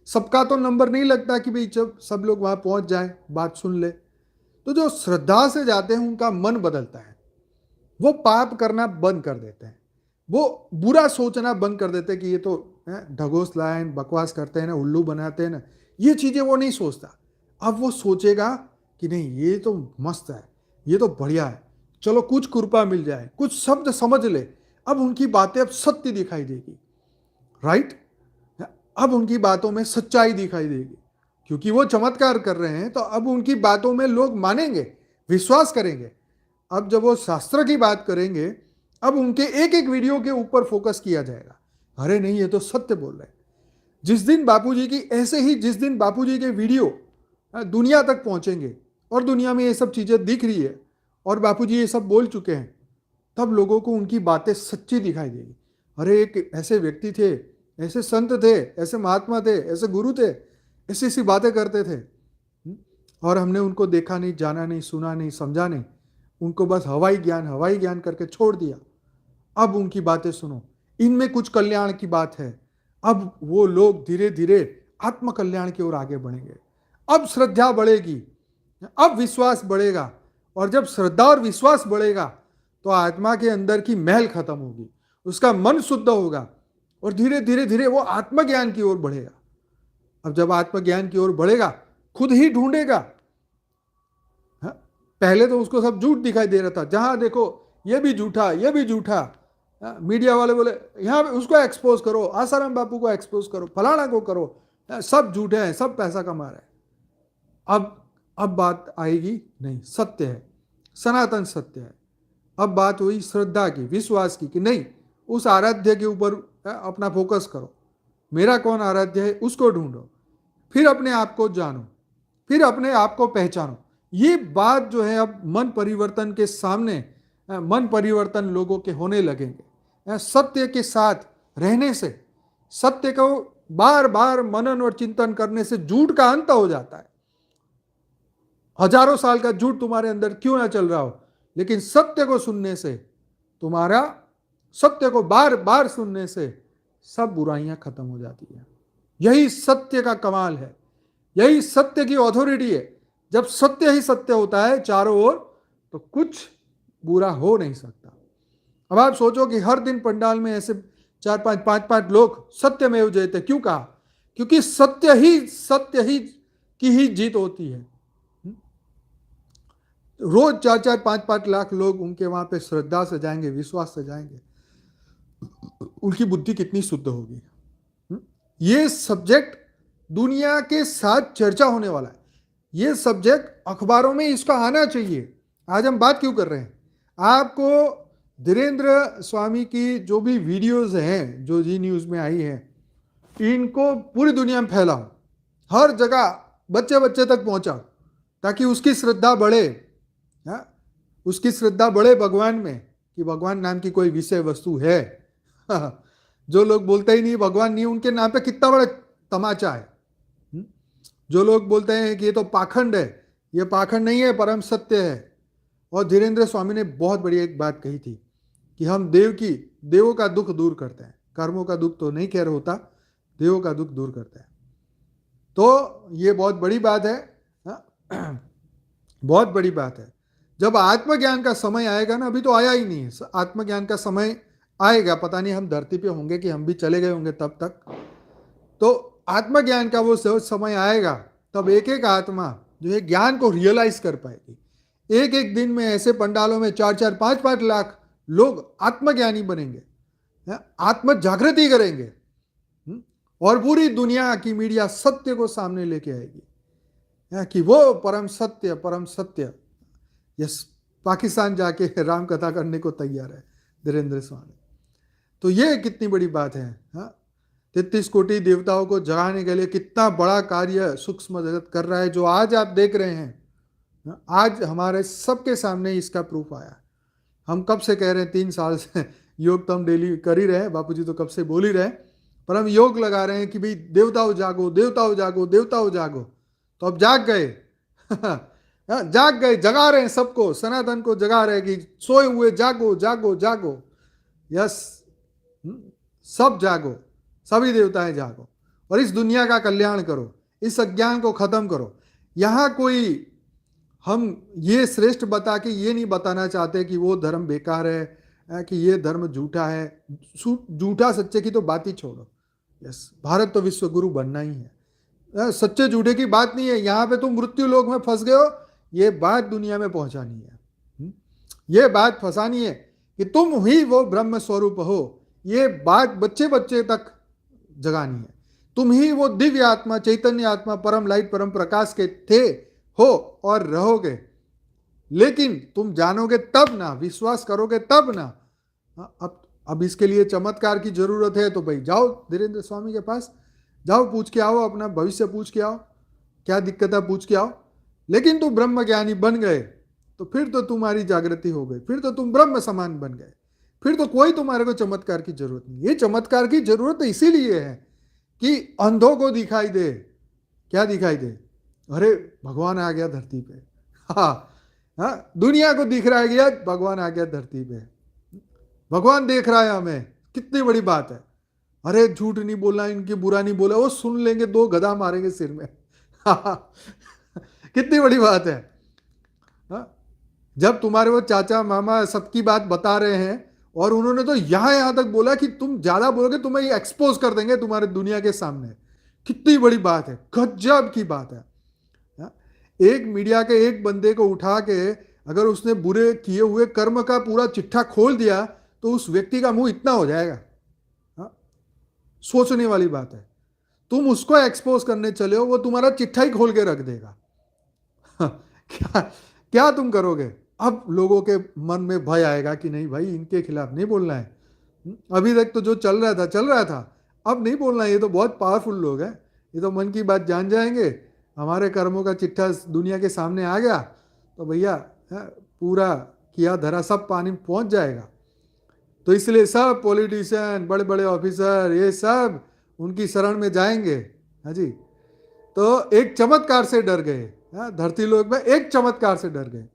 सबका तो नंबर नहीं लगता कि भाई जब सब लोग वहां पहुंच जाएं, बात सुन ले। तो जो श्रद्धा से जाते हैं उनका मन बदलता है। वो पाप करना बंद कर देते हैं, वो बुरा सोचना बंद कर देते हैं कि ये तो ढगोस लायन बकवास करते हैं ना, उल्लू बनाते हैं ना, ये चीजें वो नहीं सोचता। अब वो सोचेगा कि नहीं, ये तो मस्त है, ये तो बढ़िया है, चलो कुछ कृपा मिल जाए, कुछ शब्द समझ ले। अब उनकी बातें अब सत्य दिखाई देगी, राइट? अब उनकी बातों में सच्चाई दिखाई देगी, क्योंकि वो चमत्कार कर रहे हैं। तो अब उनकी बातों में लोग मानेंगे, विश्वास करेंगे। अब जब वो शास्त्र की बात करेंगे, अब उनके एक एक वीडियो के ऊपर फोकस किया जाएगा। अरे नहीं, ये तो सत्य बोल रहे हैं। जिस दिन बापूजी के वीडियो दुनिया तक पहुंचेंगे और दुनिया में ये सब चीजें दिख रही है और बापूजी ये सब बोल चुके हैं, तब लोगों को उनकी बातें सच्ची दिखाई देगी। अरे एक ऐसे व्यक्ति थे, ऐसे संत थे, ऐसे महात्मा थे, ऐसे गुरु थे, ऐसी ऐसी बातें करते थे, और हमने उनको देखा नहीं, जाना नहीं, सुना नहीं, समझा नहीं, उनको बस हवाई ज्ञान करके छोड़ दिया। अब उनकी बातें सुनो, इनमें कुछ कल्याण की बात है। अब वो लोग धीरे धीरे आत्म कल्याण की ओर आगे बढ़ेंगे। अब श्रद्धा बढ़ेगी, अब विश्वास बढ़ेगा, और जब श्रद्धा और विश्वास बढ़ेगा तो आत्मा के अंदर की मैल खत्म होगी, उसका मन शुद्ध होगा, और धीरे धीरे धीरे वो आत्मज्ञान की ओर बढ़ेगा। अब जब आत्मज्ञान की ओर बढ़ेगा, खुद ही ढूंढेगा। पहले तो उसको सब झूठ दिखाई दे रहा था, जहां देखो ये भी झूठा, ये भी झूठा। मीडिया वाले बोले यहाँ पे उसको एक्सपोज करो, आसाराम बापू को एक्सपोज करो, फलाना को करो, सब झूठे हैं, सब पैसा कमा रहे हैं। अब बात आएगी, नहीं, सत्य है, सनातन सत्य है। अब बात हुई श्रद्धा की, विश्वास की, कि नहीं, उस आराध्य के ऊपर अपना फोकस करो। मेरा कौन आराध्य है उसको ढूंढो, फिर अपने आप को जानो, फिर अपने आप को पहचानो। ये बात जो है अब मन परिवर्तन के सामने, मन परिवर्तन लोगों के होने लगेंगे। सत्य के साथ रहने से, सत्य को बार बार मनन और चिंतन करने से झूठ का अंत हो जाता है। हजारों साल का झूठ तुम्हारे अंदर क्यों ना चल रहा हो, लेकिन सत्य को सुनने से, तुम्हारा सत्य को बार बार सुनने से सब बुराइयां खत्म हो जाती है। यही सत्य का कमाल है, यही सत्य की अथॉरिटी है। जब सत्य ही सत्य होता है चारों ओर, तो कुछ बुरा हो नहीं सकता। अब आप सोचो कि हर दिन पंडाल में ऐसे 4-5, 5-5 लोग सत्य में जयते, क्यों कहा? क्योंकि सत्य ही की ही जीत होती है। रोज 4-4, 5-5 लाख लोग उनके वहां पे श्रद्धा से जाएंगे, विश्वास से जाएंगे, उनकी बुद्धि कितनी शुद्ध होगी। ये सब्जेक्ट दुनिया के साथ चर्चा होने वाला है। ये सब्जेक्ट अखबारों में इसका आना चाहिए। आज हम बात क्यों कर रहे हैं? आपको धीरेन्द्र स्वामी की जो भी वीडियोस हैं, जो जी न्यूज में आई है, इनको पूरी दुनिया में फैलाओ, हर जगह बच्चे बच्चे तक पहुंचाओ, ताकि उसकी श्रद्धा बढ़े। उसकी श्रद्धा बढ़े भगवान में, कि भगवान नाम की कोई विषय वस्तु है। जो लोग बोलते ही नहीं भगवान नहीं, उनके नाम पे कितना बड़ा तमाचा है। जो लोग बोलते हैं कि ये तो पाखंड है, ये पाखंड नहीं है, परम सत्य है। और धीरेन्द्र स्वामी ने बहुत बड़ी एक बात कही थी कि हम देवों का दुख दूर करते हैं। कर्मों का दुख तो नहीं कह रहा होता, देवों का दुख दूर करते हैं। तो ये बहुत बड़ी बात है, बहुत बड़ी बात है। जब आत्मज्ञान का समय आएगा ना, अभी तो आया ही नहीं है, आत्मज्ञान का समय आएगा, पता नहीं हम धरती पे होंगे कि हम भी चले गए होंगे तब तक। तो आत्मज्ञान का वो समय आएगा, तब एक एक आत्मा जो है ज्ञान को रियलाइज कर पाएगी। एक एक दिन में ऐसे पंडालों में 4-4, 5-5 लाख लोग आत्मज्ञानी बनेंगे, आत्म जागृति करेंगे, और पूरी दुनिया की मीडिया सत्य को सामने लेके आएगी कि वो परम सत्य। यस, पाकिस्तान जाके राम कथा करने को तैयार है धीरेन्द्र स्वामी। तो ये कितनी बड़ी बात है। 33 कोटि देवताओं को जगाने के लिए कितना बड़ा कार्य सूक्ष्म जगत कर रहा है, जो आज आप देख रहे हैं। आज हमारे सबके सामने इसका प्रूफ आया। हम कब से कह रहे हैं, 3 साल से योग तो हम डेली कर ही रहे हैं, बापूजी तो कब से बोल ही रहे, पर हम योग लगा रहे हैं कि भाई देवताओं जागो, देवताओं जागो, देवताओं जागो। तो अब जाग गए जाग गए, जगा रहे हैं सबको, सनातन को जगा रहे हैं कि सोए हुए जागो जागो जागो। यस, सब जागो, सभी देवताएं जागो, और इस दुनिया का कल्याण करो, इस अज्ञान को खत्म करो। यहां कोई हम ये श्रेष्ठ बता के ये नहीं बताना चाहते कि वो धर्म बेकार है, कि ये धर्म झूठा है। झूठा सच्चे की तो बात ही छोड़ो। यस, भारत तो विश्व गुरु बनना ही है। सच्चे झूठे की बात नहीं है। यहाँ पे तुम मृत्यु लोक में फंस गए हो, ये बात दुनिया में पहुंचानी है। ये बात फंसानी है कि तुम ही वो ब्रह्म स्वरूप हो। ये बात बच्चे बच्चे तक जगानी है। तुम ही वो दिव्य आत्मा, चैतन्य आत्मा, परम लाइट, परम प्रकाश के थे, हो और रहोगे। लेकिन तुम जानोगे तब ना, विश्वास करोगे तब ना। अब इसके लिए चमत्कार की जरूरत है, तो भाई जाओ धीरेन्द्र स्वामी के पास, जाओ पूछ के आओ, अपना भविष्य पूछ के आओ, क्या दिक्कत है पूछ के आओ। लेकिन तुम ब्रह्म ज्ञानी बन गए तो फिर तो तुम्हारी जागृति हो गई, फिर तो तुम ब्रह्म समान बन गए, फिर तो कोई तुम्हारे को चमत्कार की जरूरत नहीं। ये चमत्कार की जरूरत इसीलिए है कि अंधों को दिखाई दे। क्या दिखाई दे? अरे भगवान आ गया धरती पे। हाँ, दुनिया को दिख रहा है कि भगवान आ गया धरती पे, भगवान देख रहा है हमें, कितनी बड़ी बात है। अरे झूठ नहीं बोलना, इनकी बुरा नहीं बोला, वो सुन लेंगे, 2 गधा मारेंगे सिर में। कितनी बड़ी बात है। जब तुम्हारे वो चाचा मामा सबकी बात बता रहे हैं, और उन्होंने तो यहां तक बोला कि तुम ज्यादा बोलोगे तुम्हें एक्सपोज कर देंगे तुम्हारे दुनिया के सामने। कितनी बड़ी बात है, गजब की बात है। एक मीडिया के एक बंदे को उठा के अगर उसने बुरे किए हुए कर्म का पूरा चिट्ठा खोल दिया तो उस व्यक्ति का मुंह इतना हो जाएगा। सोचने वाली बात है। तुम उसको एक्सपोज करने चले हो, वो तुम्हारा चिट्ठा ही खोल के रख देगा। क्या तुम करोगे? अब लोगों के मन में भय आएगा कि नहीं भाई, इनके खिलाफ नहीं बोलना है। अभी तक तो जो चल रहा था, अब नहीं बोलना है। ये तो बहुत पावरफुल लोग हैं, ये तो मन की बात जान जाएंगे। हमारे कर्मों का चिट्ठा दुनिया के सामने आ गया तो भैया पूरा किया धरा सब पानी में पहुंच जाएगा। तो इसलिए सब पॉलिटिशियन, बड़े बड़े ऑफिसर, ये सब उनकी शरण में जाएंगे। हाँ जी, तो एक चमत्कार से डर गए। धरती लोक में एक चमत्कार से डर गए।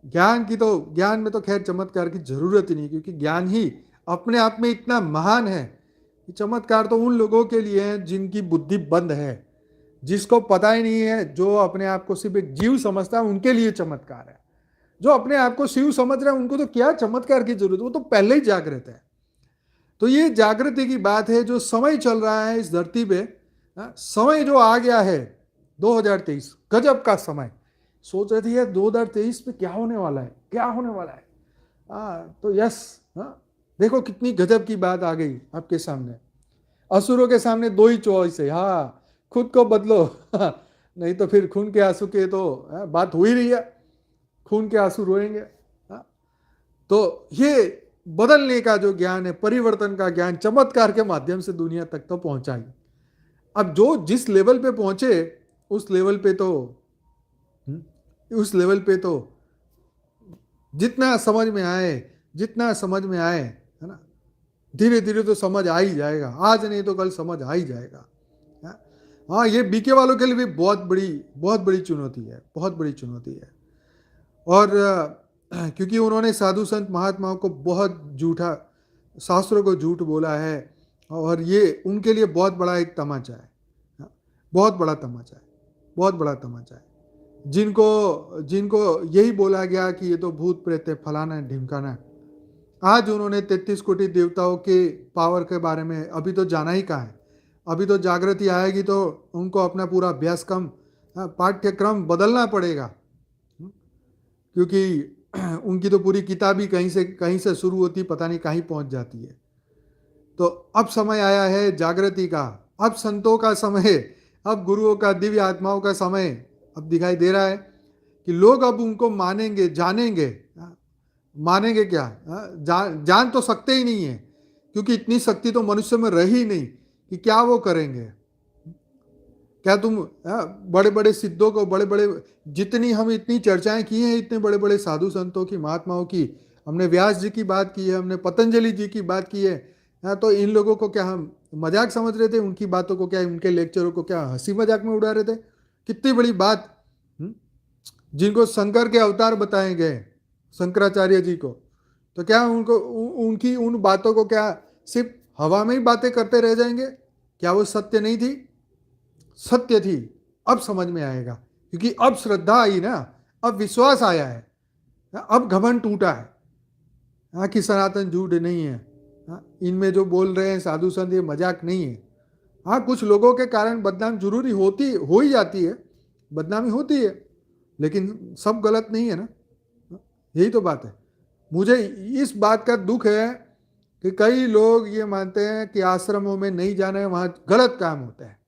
ज्ञान में तो खैर चमत्कार की जरूरत ही नहीं, क्योंकि ज्ञान ही अपने आप में इतना महान है कि चमत्कार तो उन लोगों के लिए है जिनकी बुद्धि बंद है, जिसको पता ही नहीं है, जो अपने आप को सिर्फ एक जीव समझता है, उनके लिए चमत्कार है। जो अपने आप को शिव समझ रहा है उनको तो क्या चमत्कार की जरूरत, वो तो पहले ही जागृत है। तो ये जागृति की बात है। जो समय चल रहा है इस धरती पे, समय जो आ गया है 2023, गजब का समय। सोच रहे थे यार 2023 में क्या होने वाला है, क्या होने वाला है। तो यस, देखो कितनी गजब की बात आ गई आपके सामने। असुरों के सामने 2 ही चॉइस है। खुद को बदलो नहीं तो फिर खून के आंसू के तो बात हो ही रही है, खून के आंसू रोएंगे। तो ये बदलने का जो ज्ञान है, परिवर्तन का ज्ञान, चमत्कार के माध्यम से दुनिया तक तो पहुंचा ही। अब जो जिस लेवल पे पहुंचे उस लेवल पे तो जितना समझ में आए है ना, धीरे धीरे तो समझ आ ही जाएगा। आज नहीं तो कल समझ आ ही जाएगा। हाँ, ये बीके वालों के लिए भी बहुत बड़ी चुनौती है, बहुत बड़ी चुनौती है। और क्योंकि उन्होंने साधु संत महात्माओं को बहुत झूठा, शास्त्रों को झूठ बोला है, और ये उनके लिए बहुत बड़ा एक तमाचा है, बहुत बड़ा तमाचा है। जिनको जिनको यही बोला गया कि ये तो भूत प्रेत है, फलाना है, ढिमकाना है, आज उन्होंने 33 कोटि देवताओं के पावर के बारे में अभी तो जाना ही कहाँ है। अभी तो जागृति आएगी तो उनको अपना पूरा अभ्यासक्रम पाठ्यक्रम बदलना पड़ेगा, क्योंकि उनकी तो पूरी किताब ही कहीं से शुरू होती, पता नहीं कहीं पहुंच जाती है। तो अब समय आया है जागृति का, अब संतों का समय, अब गुरुओं का, दिव्य आत्माओं का समय अब दिखाई दे रहा है कि लोग अब उनको मानेंगे, जानेंगे। मानेंगे क्या, जान तो सकते ही नहीं है, क्योंकि इतनी शक्ति तो मनुष्य में रही नहीं कि क्या वो करेंगे। क्या तुम बड़े बड़े सिद्धों को, बड़े बड़े, जितनी हम इतनी चर्चाएं की हैं इतने बड़े बड़े साधु संतों की, महात्माओं की, हमने व्यास जी की बात की है, हमने पतंजलि जी की बात की है, तो इन लोगों को क्या हम मजाक समझ रहे थे? उनकी बातों को क्या, उनके लेक्चरों को क्या हंसी मजाक में उड़ा रहे थे? कितनी बड़ी बात, जिनको शंकर के अवतार बताए गए, शंकराचार्य जी को, तो क्या उनको उनकी उन बातों को क्या सिर्फ हवा में ही बातें करते रह जाएंगे? क्या वो सत्य नहीं थी? सत्य थी। अब समझ में आएगा, क्योंकि अब श्रद्धा आई ना, अब विश्वास आया है, अब घमंड टूटा है, कि सनातन झूठ नहीं है, इनमें जो बोल रहे हैं साधु संत ये मजाक नहीं है। हाँ, कुछ लोगों के कारण बदनाम जरूरी हो ही जाती है, बदनामी होती है, लेकिन सब गलत नहीं है ना। यही तो बात है। मुझे इस बात का दुख है कि कई लोग ये मानते हैं कि आश्रमों में नहीं जाना है, वहाँ गलत काम होता है।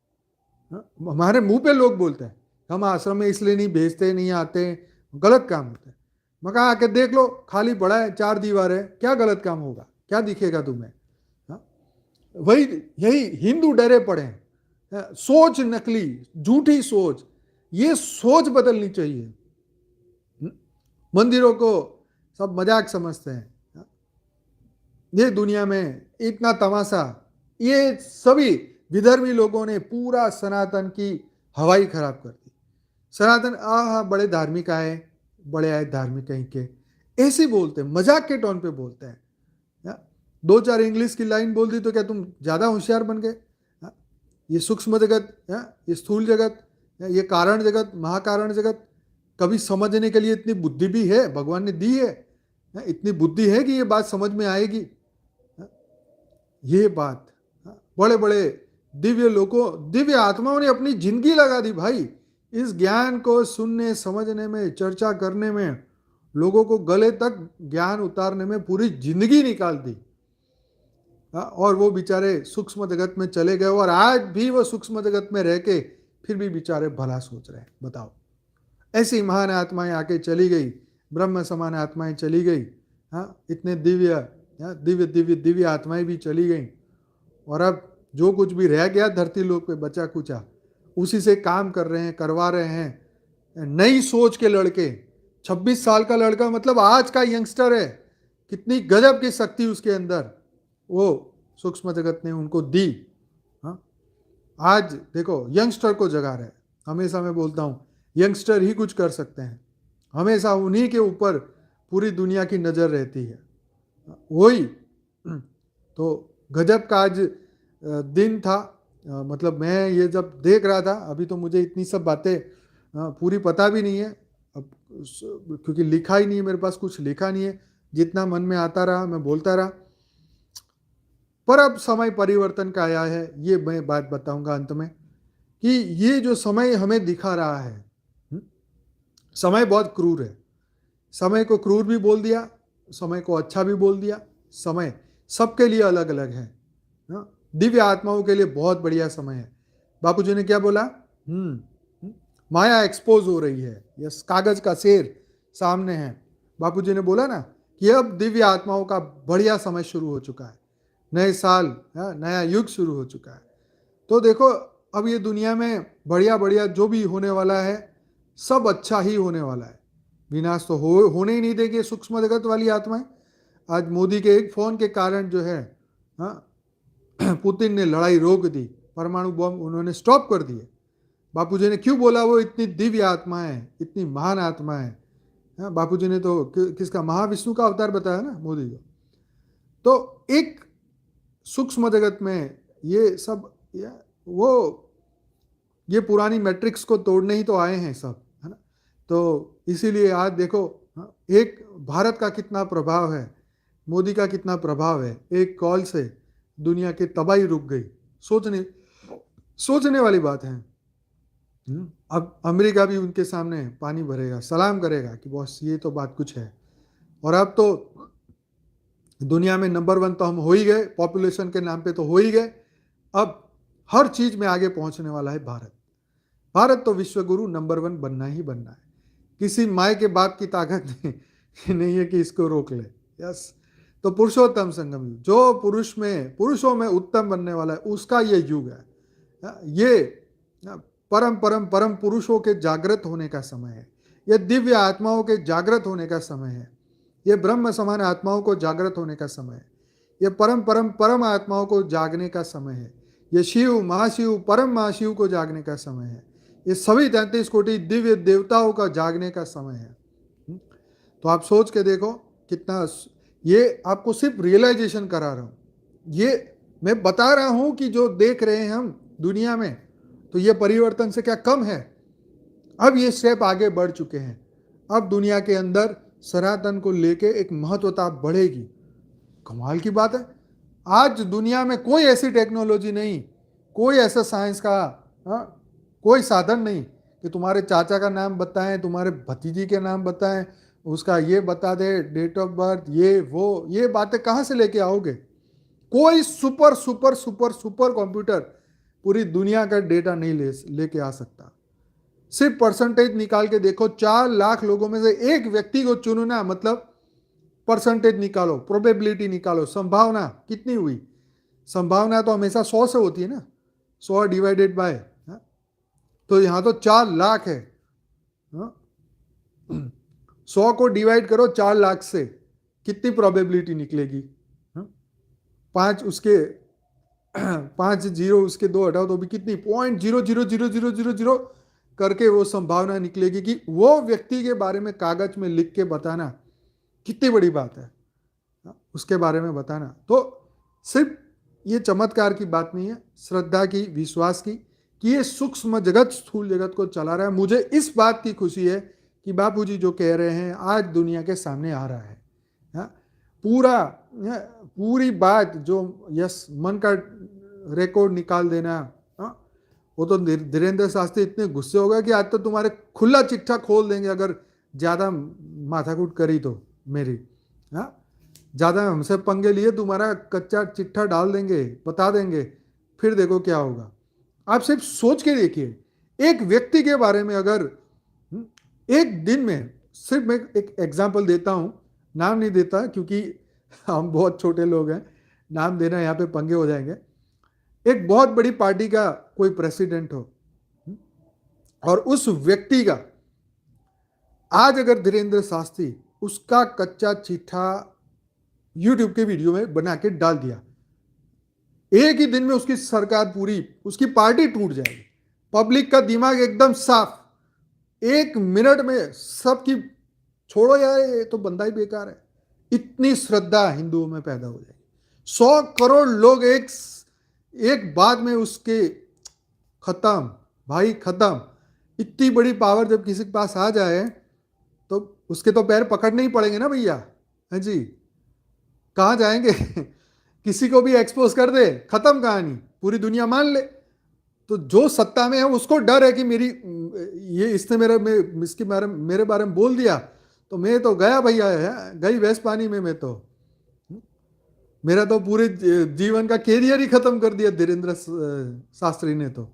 हमारे मुंह पे लोग बोलते हैं हम आश्रम में इसलिए नहीं भेजते, नहीं आते, गलत काम होता है। मैं कहा आके देख लो, खाली पड़ा है, 4 दीवार है, क्या गलत काम होगा, क्या दिखेगा तुम्हें? वही यही हिंदू डरे पड़े हैं, सोच नकली, झूठी सोच, ये सोच बदलनी चाहिए। मंदिरों को सब मजाक समझते हैं, ये दुनिया में इतना तमाशा, ये सभी विधर्मी लोगों ने पूरा सनातन की हवाई खराब कर दी। सनातन बड़े धार्मिक आए, बड़े आए धार्मिक कहीं के, ऐसे बोलते हैं, मजाक के टोन पे बोलते हैं। 2-4 इंग्लिश की लाइन बोल दी तो क्या तुम ज्यादा होशियार बन गए? ये सूक्ष्म जगत, ये स्थूल जगत, ये कारण जगत, महाकारण जगत, कभी समझने के लिए इतनी बुद्धि भी है, भगवान ने दी है, इतनी बुद्धि है कि ये बात समझ में आएगी? ये बात बड़े बड़े दिव्य लोगों, दिव्य आत्माओं ने अपनी जिंदगी लगा दी भाई इस ज्ञान को सुनने, समझने में, चर्चा करने में, लोगों को गले तक ज्ञान उतारने में पूरी जिंदगी निकाल दी। और वो बेचारे सूक्ष्म जगत में चले गए, और आज भी वो सूक्ष्म जगत में रह के फिर भी बेचारे भला सोच रहे हैं। बताओ, ऐसी महान आत्माएं आके चली गई, ब्रह्म समान आत्माएं चली गई, इतने दिव्य दिव्य दिव्य दिव्य आत्माएं भी चली गई, और अब जो कुछ भी रह गया धरती लोक पे बचा कुचा, उसी से काम कर रहे हैं, करवा रहे हैं। नई सोच के लड़के, 26 साल का लड़का, मतलब आज का यंगस्टर है, कितनी गजब की शक्ति उसके अंदर वो सूक्ष्म जगत ने उनको दी। आज देखो यंगस्टर को जगा रहे। हमेशा मैं बोलता हूँ यंगस्टर ही कुछ कर सकते हैं, हमेशा उन्हीं के ऊपर पूरी दुनिया की नज़र रहती है। वही तो गजब का आज दिन था। मतलब मैं ये जब देख रहा था, अभी तो मुझे इतनी सब बातें पूरी पता भी नहीं है अब, क्योंकि लिखा ही नहीं है मेरे पास, कुछ लिखा नहीं है, जितना मन में आता रहा मैं बोलता रहा। पर अब समय परिवर्तन का आया है, ये मैं बात बताऊंगा अंत में, कि ये जो समय हमें दिखा रहा है, समय बहुत क्रूर है। समय को क्रूर भी बोल दिया, समय को अच्छा भी बोल दिया। समय सबके लिए अलग अलग है। दिव्य आत्माओं के लिए बहुत बढ़िया समय है। बापूजी ने क्या बोला? माया एक्सपोज हो रही है, यस, कागज का शेर सामने है। बापूजी ने बोला ना कि अब दिव्य आत्माओं का बढ़िया समय शुरू हो चुका है, नए साल, नया युग शुरू हो चुका है। तो देखो अब ये दुनिया में बढ़िया बढ़िया जो भी होने वाला है सब अच्छा ही होने वाला है। विनाश तो होने ही नहीं देंगे सूक्ष्म जगत वाली आत्माएं। आज मोदी के एक फोन के कारण जो है, पुतिन ने लड़ाई रोक दी, परमाणु बम उन्होंने स्टॉप कर दिए। बापूजी ने क्यों बोला? वो इतनी दिव्य आत्मा है, इतनी महान आत्मा है। बापूजी ने तो किसका, महाविष्णु का अवतार बताया ना मोदी को। तो एक सूक्ष्म जगत में ये सब ये पुरानी मैट्रिक्स को तोड़ने ही तो आए हैं सब, है ना। तो इसीलिए आज देखो, एक भारत का कितना प्रभाव है, मोदी का कितना प्रभाव है, एक कॉल से दुनिया की तबाही रुक गई। सोचने वाली बात है। अब अमेरिका भी उनके सामने पानी भरेगा, सलाम करेगा कि बॉस ये तो बात कुछ है। और अब तो दुनिया में नंबर 1 तो हम हो ही गए, पॉपुलेशन के नाम पे तो हो ही गए। अब हर चीज में आगे पहुंचने वाला है भारत। भारत तो विश्व गुरु नंबर 1 बनना ही बनना है। किसी माए के बाप की ताकत नहीं है कि इसको रोक ले। यस, तो पुरुषोत्तम संगम युग, जो पुरुषों में उत्तम बनने वाला है, उसका ये युग है। ये परम परम परम पुरुषों के जागृत होने का समय है। ये दिव्य आत्माओं के जागृत होने का समय है। ये ब्रह्म समान आत्माओं को जागृत होने का समय है। ये परम परम परम आत्माओं को जागने का समय है। ये शिव महाशिव परम महाशिव को जागने का समय है। ये सभी 33 कोटि दिव्य देवताओं का जागने का समय है। तो आप सोच के देखो कितना, ये आपको सिर्फ रियलाइजेशन करा रहा हूं। ये मैं बता रहा हूं कि जो देख रहे हैं हम दुनिया में, तो ये परिवर्तन से क्या कम है। अब ये स्टेप आगे बढ़ चुके हैं। अब दुनिया के अंदर सनातन को लेके एक महत्वता बढ़ेगी। कमाल की बात है, आज दुनिया में कोई ऐसी टेक्नोलॉजी नहीं, कोई ऐसा साइंस का कोई साधन नहीं कि तुम्हारे चाचा का नाम बताएं, तुम्हारे भतीजी के नाम बताएं, उसका ये बता दे, डेट ऑफ बर्थ, ये वो, ये बातें कहाँ से लेके आओगे। कोई super super super super computer पूरी दुनिया का डेटा नहीं लेके आ सकता। सिर्फ परसेंटेज निकाल के देखो, 4 लाख लोगों में से एक व्यक्ति को चुनना, मतलब परसेंटेज निकालो, प्रोबेबिलिटी निकालो, संभावना कितनी हुई। संभावना तो हमेशा 100 से होती है ना, 100 डिवाइडेड बाय, तो यहां तो 4 लाख है। 100 को डिवाइड करो 4 लाख से, कितनी प्रोबेबिलिटी निकलेगी। 5 उसके 5 जीरो उसके 2 हटाओ तो भी कितनी, 0.00000 करके वो संभावना निकलेगी कि वो व्यक्ति के बारे में कागज में लिख के बताना कितनी बड़ी बात है, उसके बारे में बताना। तो सिर्फ ये चमत्कार की बात नहीं है, श्रद्धा की, विश्वास की, कि ये सूक्ष्म जगत स्थूल जगत को चला रहा है। मुझे इस बात की खुशी है कि बापूजी जो कह रहे हैं आज दुनिया के सामने आ रहा है। पूरी बात जो यस मन का रिकॉर्ड निकाल देना, वो तो धीरेन्द्र शास्त्री इतने गुस्से हो गए कि आज तो तुम्हारे खुला चिट्ठा खोल देंगे अगर ज़्यादा माथाकूट करी तो मेरी। ज़्यादा हमसे पंगे लिए तुम्हारा कच्चा चिट्ठा डाल देंगे, बता देंगे, फिर देखो क्या होगा। आप सिर्फ सोच के देखिए, एक व्यक्ति के बारे में अगर एक दिन में, सिर्फ मैं एक एग्जाम्पल देता हूँ, नाम नहीं देता क्योंकि हम बहुत छोटे लोग हैं, नाम देना यहाँ पे पंगे हो जाएंगे। एक बहुत बड़ी पार्टी का कोई प्रेसिडेंट हो और उस व्यक्ति का आज अगर धीरेन्द्र शास्त्री उसका कच्चा चिट्ठा यूट्यूब के वीडियो में बना के डाल दिया, एक ही दिन में उसकी सरकार पूरी, उसकी पार्टी टूट जाएगी। पब्लिक का दिमाग एकदम साफ, 1 मिनट में सबकी, छोड़ो यार ये तो बंदा ही बेकार है, इतनी श्रद्धा हिंदुओं में पैदा हो जाएगी। 100 करोड़ लोग एक बात में उसके खत्म, भाई खत्म। इतनी बड़ी पावर जब किसी के पास आ जाए तो उसके तो पैर पकड़ने ही पड़ेंगे ना भैया, है जी, कहाँ जाएंगे किसी को भी एक्सपोज कर दे, खत्म कहानी, पूरी दुनिया मान ले। तो जो सत्ता में है उसको डर है कि इसने मेरे बारे में बोल दिया तो मैं तो गया भैया, गई भैंस पानी में। मैं तो, मेरा तो पूरे जीवन का कैरियर ही खत्म कर दिया धीरेन्द्र शास्त्री ने। तो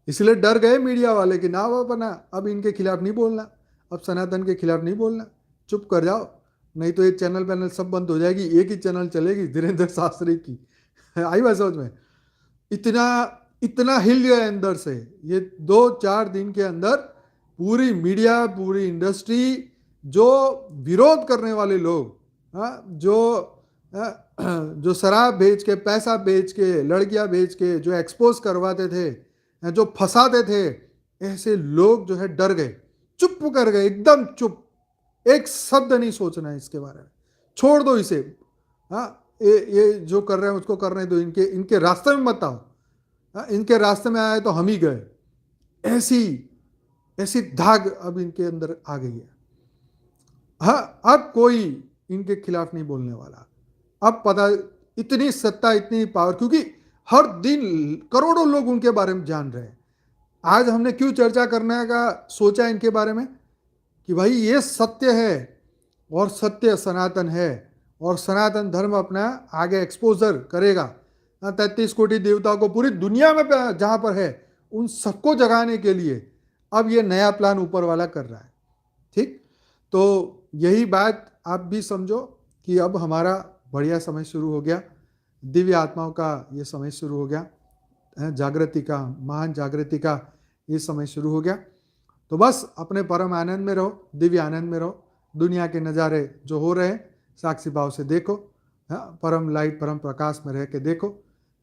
इसलिए डर गए मीडिया वाले कि ना वो बना, अब इनके खिलाफ नहीं बोलना, अब सनातन के खिलाफ नहीं बोलना, चुप कर जाओ, नहीं तो ये चैनल सब बंद हो जाएगी, एक ही चैनल चलेगी धीरेन्द्र शास्त्री की। आई बात समझ में? इतना हिल गया अंदर से। ये 2-4 दिन के अंदर पूरी मीडिया, पूरी इंडस्ट्री, जो विरोध करने वाले लोग, जो शराब बेच के, पैसा बेच के, लड़कियां बेच के जो एक्सपोज करवाते थे, जो फंसाते थे, ऐसे लोग जो है डर गए, चुप कर गए, एकदम चुप, एक शब्द नहीं सोचना है इसके बारे में, छोड़ दो इसे। ये जो कर रहे हैं उसको करने दो, इनके रास्ते में मत आओ, इनके रास्ते में आए तो हम ही गए। ऐसी धाग अब इनके अंदर आ गई है। हाँ, अब कोई इनके खिलाफ नहीं बोलने वाला। अब पता, इतनी सत्ता, इतनी पावर, क्योंकि हर दिन करोड़ों लोग उनके बारे में जान रहे हैं। आज हमने क्यों चर्चा करने का सोचा इनके बारे में, कि भाई ये सत्य है और सत्य सनातन है, और सनातन धर्म अपना आगे एक्सपोजर करेगा। 33 कोटि देवताओं को पूरी दुनिया में जहां पर है उन सबको जगाने के लिए अब ये नया प्लान ऊपर वाला कर रहा है। ठीक, तो यही बात आप भी समझो कि अब हमारा बढ़िया समय शुरू हो गया, दिव्य आत्माओं का ये समय शुरू हो गया, जागृति का, महान जागृति का ये समय शुरू हो गया। तो बस अपने परम आनंद में रहो, दिव्य आनंद में रहो। दुनिया के नज़ारे जो हो रहे हैं साक्षी भाव से देखो, परम लाइट, परम प्रकाश में रह के देखो।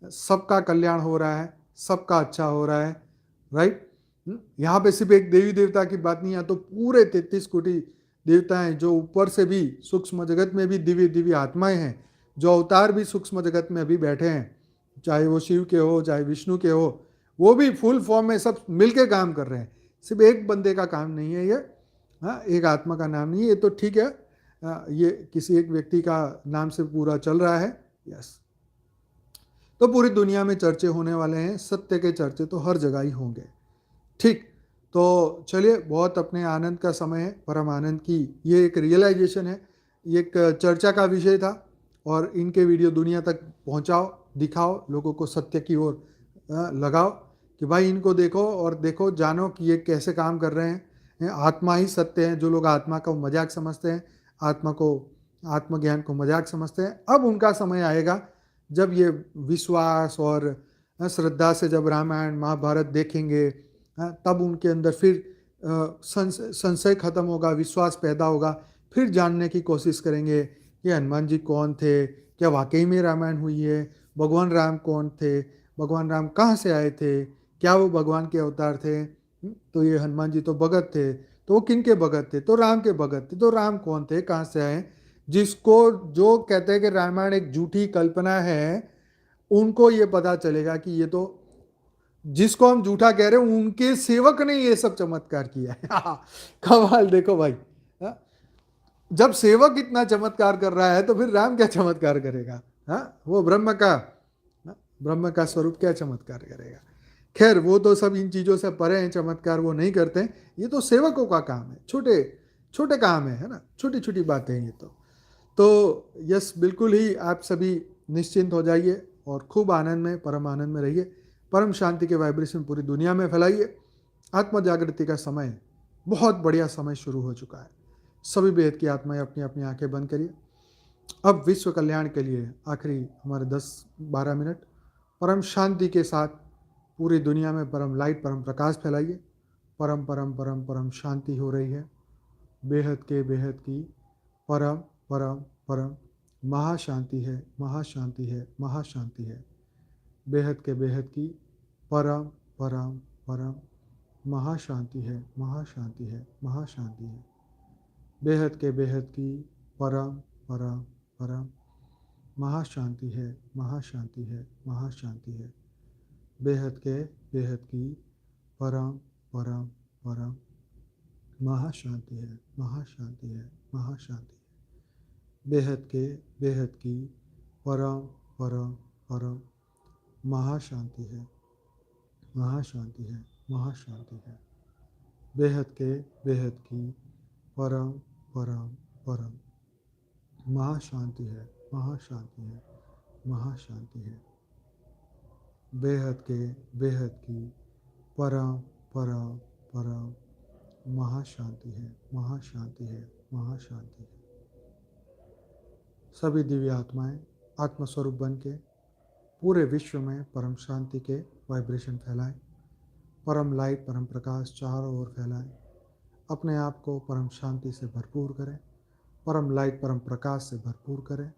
सबका कल्याण हो रहा है, सबका अच्छा हो रहा है, राइट। यहाँ पे सिर्फ एक देवी देवता की बात नहीं है, तो पूरे 33 कोटि देवता हैं, जो ऊपर से भी सूक्ष्म जगत में भी दिव्य दिव्य आत्माएं हैं, जो अवतार भी सूक्ष्म जगत में अभी बैठे हैं, चाहे वो शिव के हो चाहे विष्णु के हो, वो भी फुल फॉर्म में सब मिलके काम कर रहे हैं। सिर्फ एक बंदे का काम नहीं है ये, हाँ, एक आत्मा का नाम नहीं है ये, तो ठीक है, ये किसी एक व्यक्ति का नाम से पूरा चल रहा है। यस, तो पूरी दुनिया में चर्चे होने वाले हैं, सत्य के चर्चे तो हर जगह ही होंगे। ठीक, तो चलिए, बहुत अपने आनंद का समय है, परम आनंद की ये एक रियलाइजेशन है, ये एक चर्चा का विषय था, और इनके वीडियो दुनिया तक पहुंचाओ, दिखाओ, लोगों को सत्य की ओर लगाओ, कि भाई इनको देखो और देखो, जानो कि ये कैसे काम कर रहे हैं। आत्मा ही सत्य है। जो लोग आत्मा को मजाक समझते हैं, आत्मा को, आत्मज्ञान को मजाक समझते हैं, अब उनका समय आएगा जब ये विश्वास और श्रद्धा से जब रामायण महाभारत देखेंगे, तब उनके अंदर फिर संशय खत्म होगा, विश्वास पैदा होगा, फिर जानने की कोशिश करेंगे कि हनुमान जी कौन थे, क्या वाकई में रामायण हुई है, भगवान राम कौन थे, भगवान राम कहाँ से आए थे, क्या वो भगवान के अवतार थे। तो ये हनुमान जी तो भगत थे, तो वो किन के भगत थे, तो राम के भगत थे, तो राम कौन थे, कहाँ से आए। जिसको जो कहते हैं कि रामायण एक झूठी कल्पना है, उनको ये पता चलेगा कि ये तो, जिसको हम झूठा कह रहे हैं, उनके सेवक ने ये सब चमत्कार किया है। कमाल देखो भाई, हाँ? जब सेवक इतना चमत्कार कर रहा है तो फिर राम क्या चमत्कार करेगा। हाँ, वो ब्रह्म का, हाँ? ब्रह्म का स्वरूप क्या चमत्कार करेगा। खैर, वो तो सब इन चीजों से परे हैं, चमत्कार वो नहीं करते हैं, ये तो सेवकों का काम है, छोटे छोटे काम है ना, छोटी छोटी बातें हैं ये तो यस, बिल्कुल ही आप सभी निश्चिंत हो जाइए और खूब आनंद में, परम आनंद में रहिए। परम शांति के वाइब्रेशन पूरी दुनिया में फैलाइए। आत्म जागृति का समय, बहुत बढ़िया समय शुरू हो चुका है। सभी बेहद की आत्माएं अपनी अपनी आंखें बंद करिए। अब विश्व कल्याण के लिए आखिरी हमारे 10-12 मिनट परम शांति के साथ पूरी दुनिया में परम लाइट, परम प्रकाश फैलाइए। परम परम परम परम शांति हो रही है। बेहद के बेहद की परम परम परम महाशांति है, महाशांति है, महाशांति है। बेहद के बेहद की परम परम परम महाशांति है, महाशांति है, महाशांति है। बेहद के बेहद की परम परम परम महाशांति है, महाशांति है, महाशांति है। बेहद के बेहद की परम परम परम महाशांति है, महाशांति है, महाशांति है। बेहद के बेहद की परम परम परम महाशांति है, महाशांति है, महाशांति है। बेहद के बेहद की परम परम परम महाशांति है, महाशांति है, महाशांति है। बेहद के बेहद की परम परम परम महाशांति है, महाशांति है, महाशांति है। सभी दिव्य आत्माएं आत्मस्वरूप बन के पूरे विश्व में परम शांति के वाइब्रेशन फैलाएं, परम लाइट, परम प्रकाश चारों ओर फैलाएं। अपने आप को परम शांति से भरपूर करें, परम लाइट, परम प्रकाश से भरपूर करें।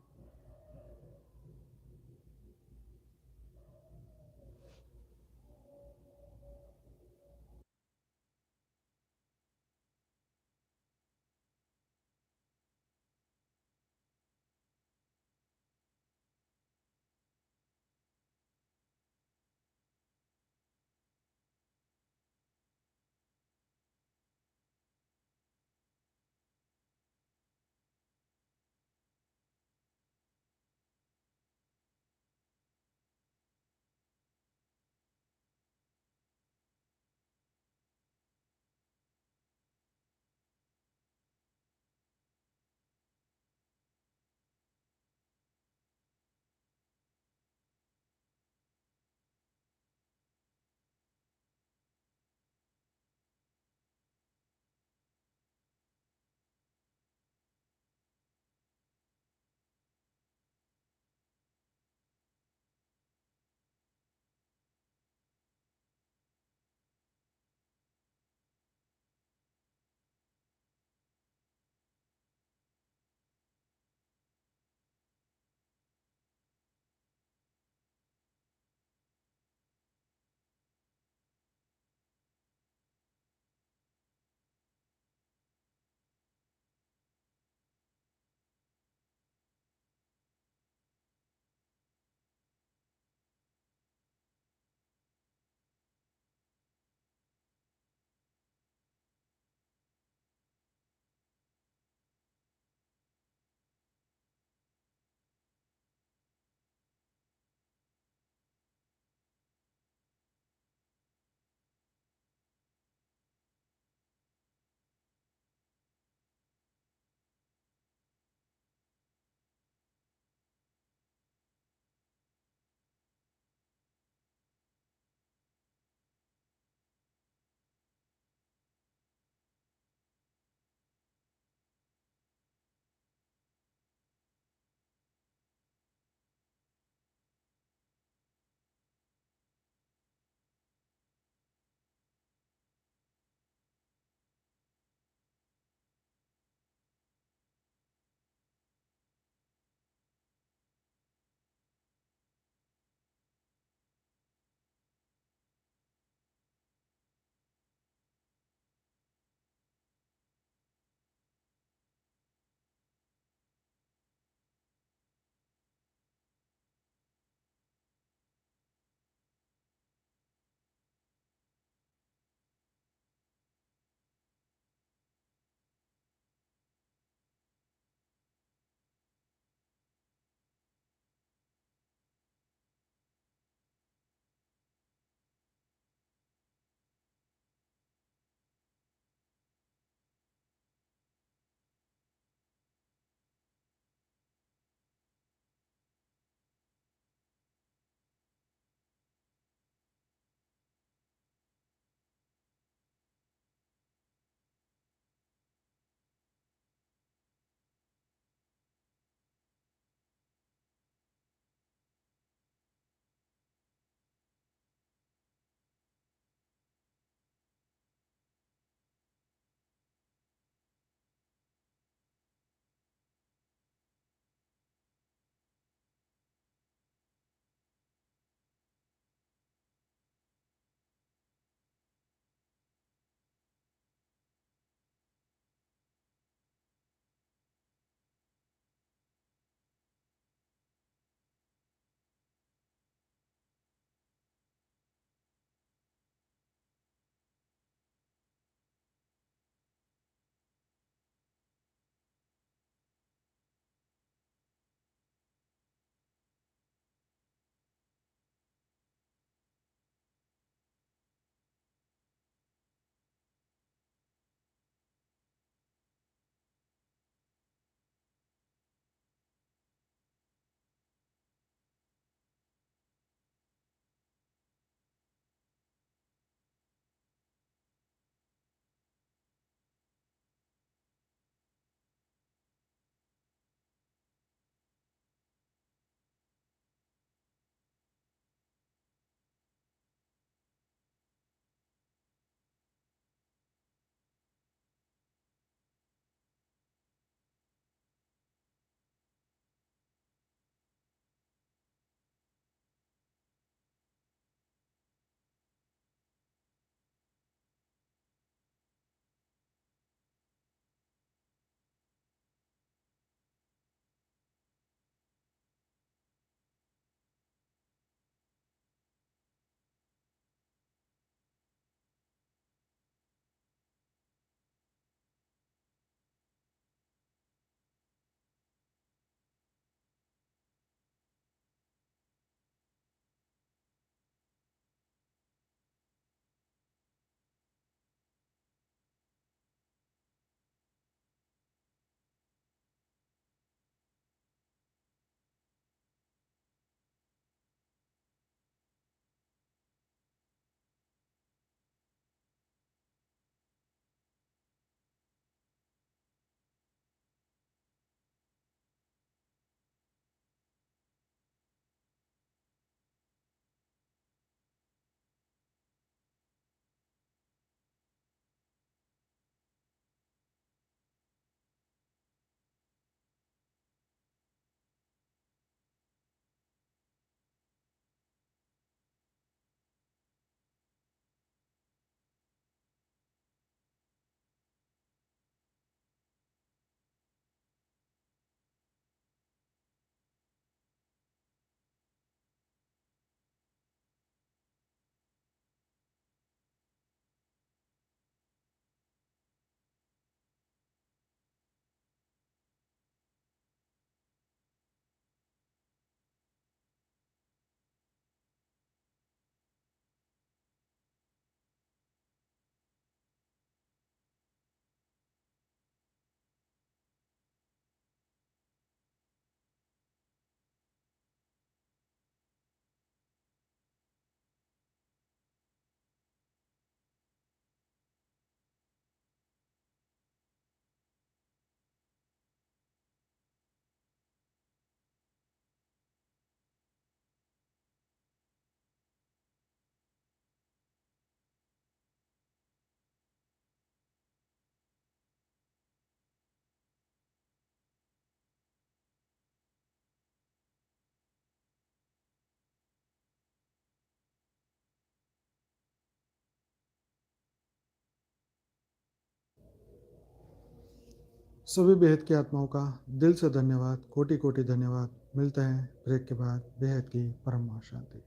सभी बेहद की आत्माओं का दिल से धन्यवाद, कोटि कोटि धन्यवाद। मिलते हैं ब्रेक के बाद। बेहद की परम महाशांति,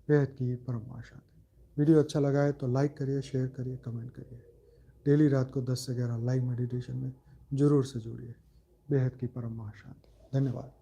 बेहद की परम महाशांति। वीडियो अच्छा लगा है तो लाइक करिए, शेयर करिए, कमेंट करिए। डेली रात को 10 से 11 लाइव मेडिटेशन में जरूर से जुड़िए। बेहद की परम महाशांति। धन्यवाद।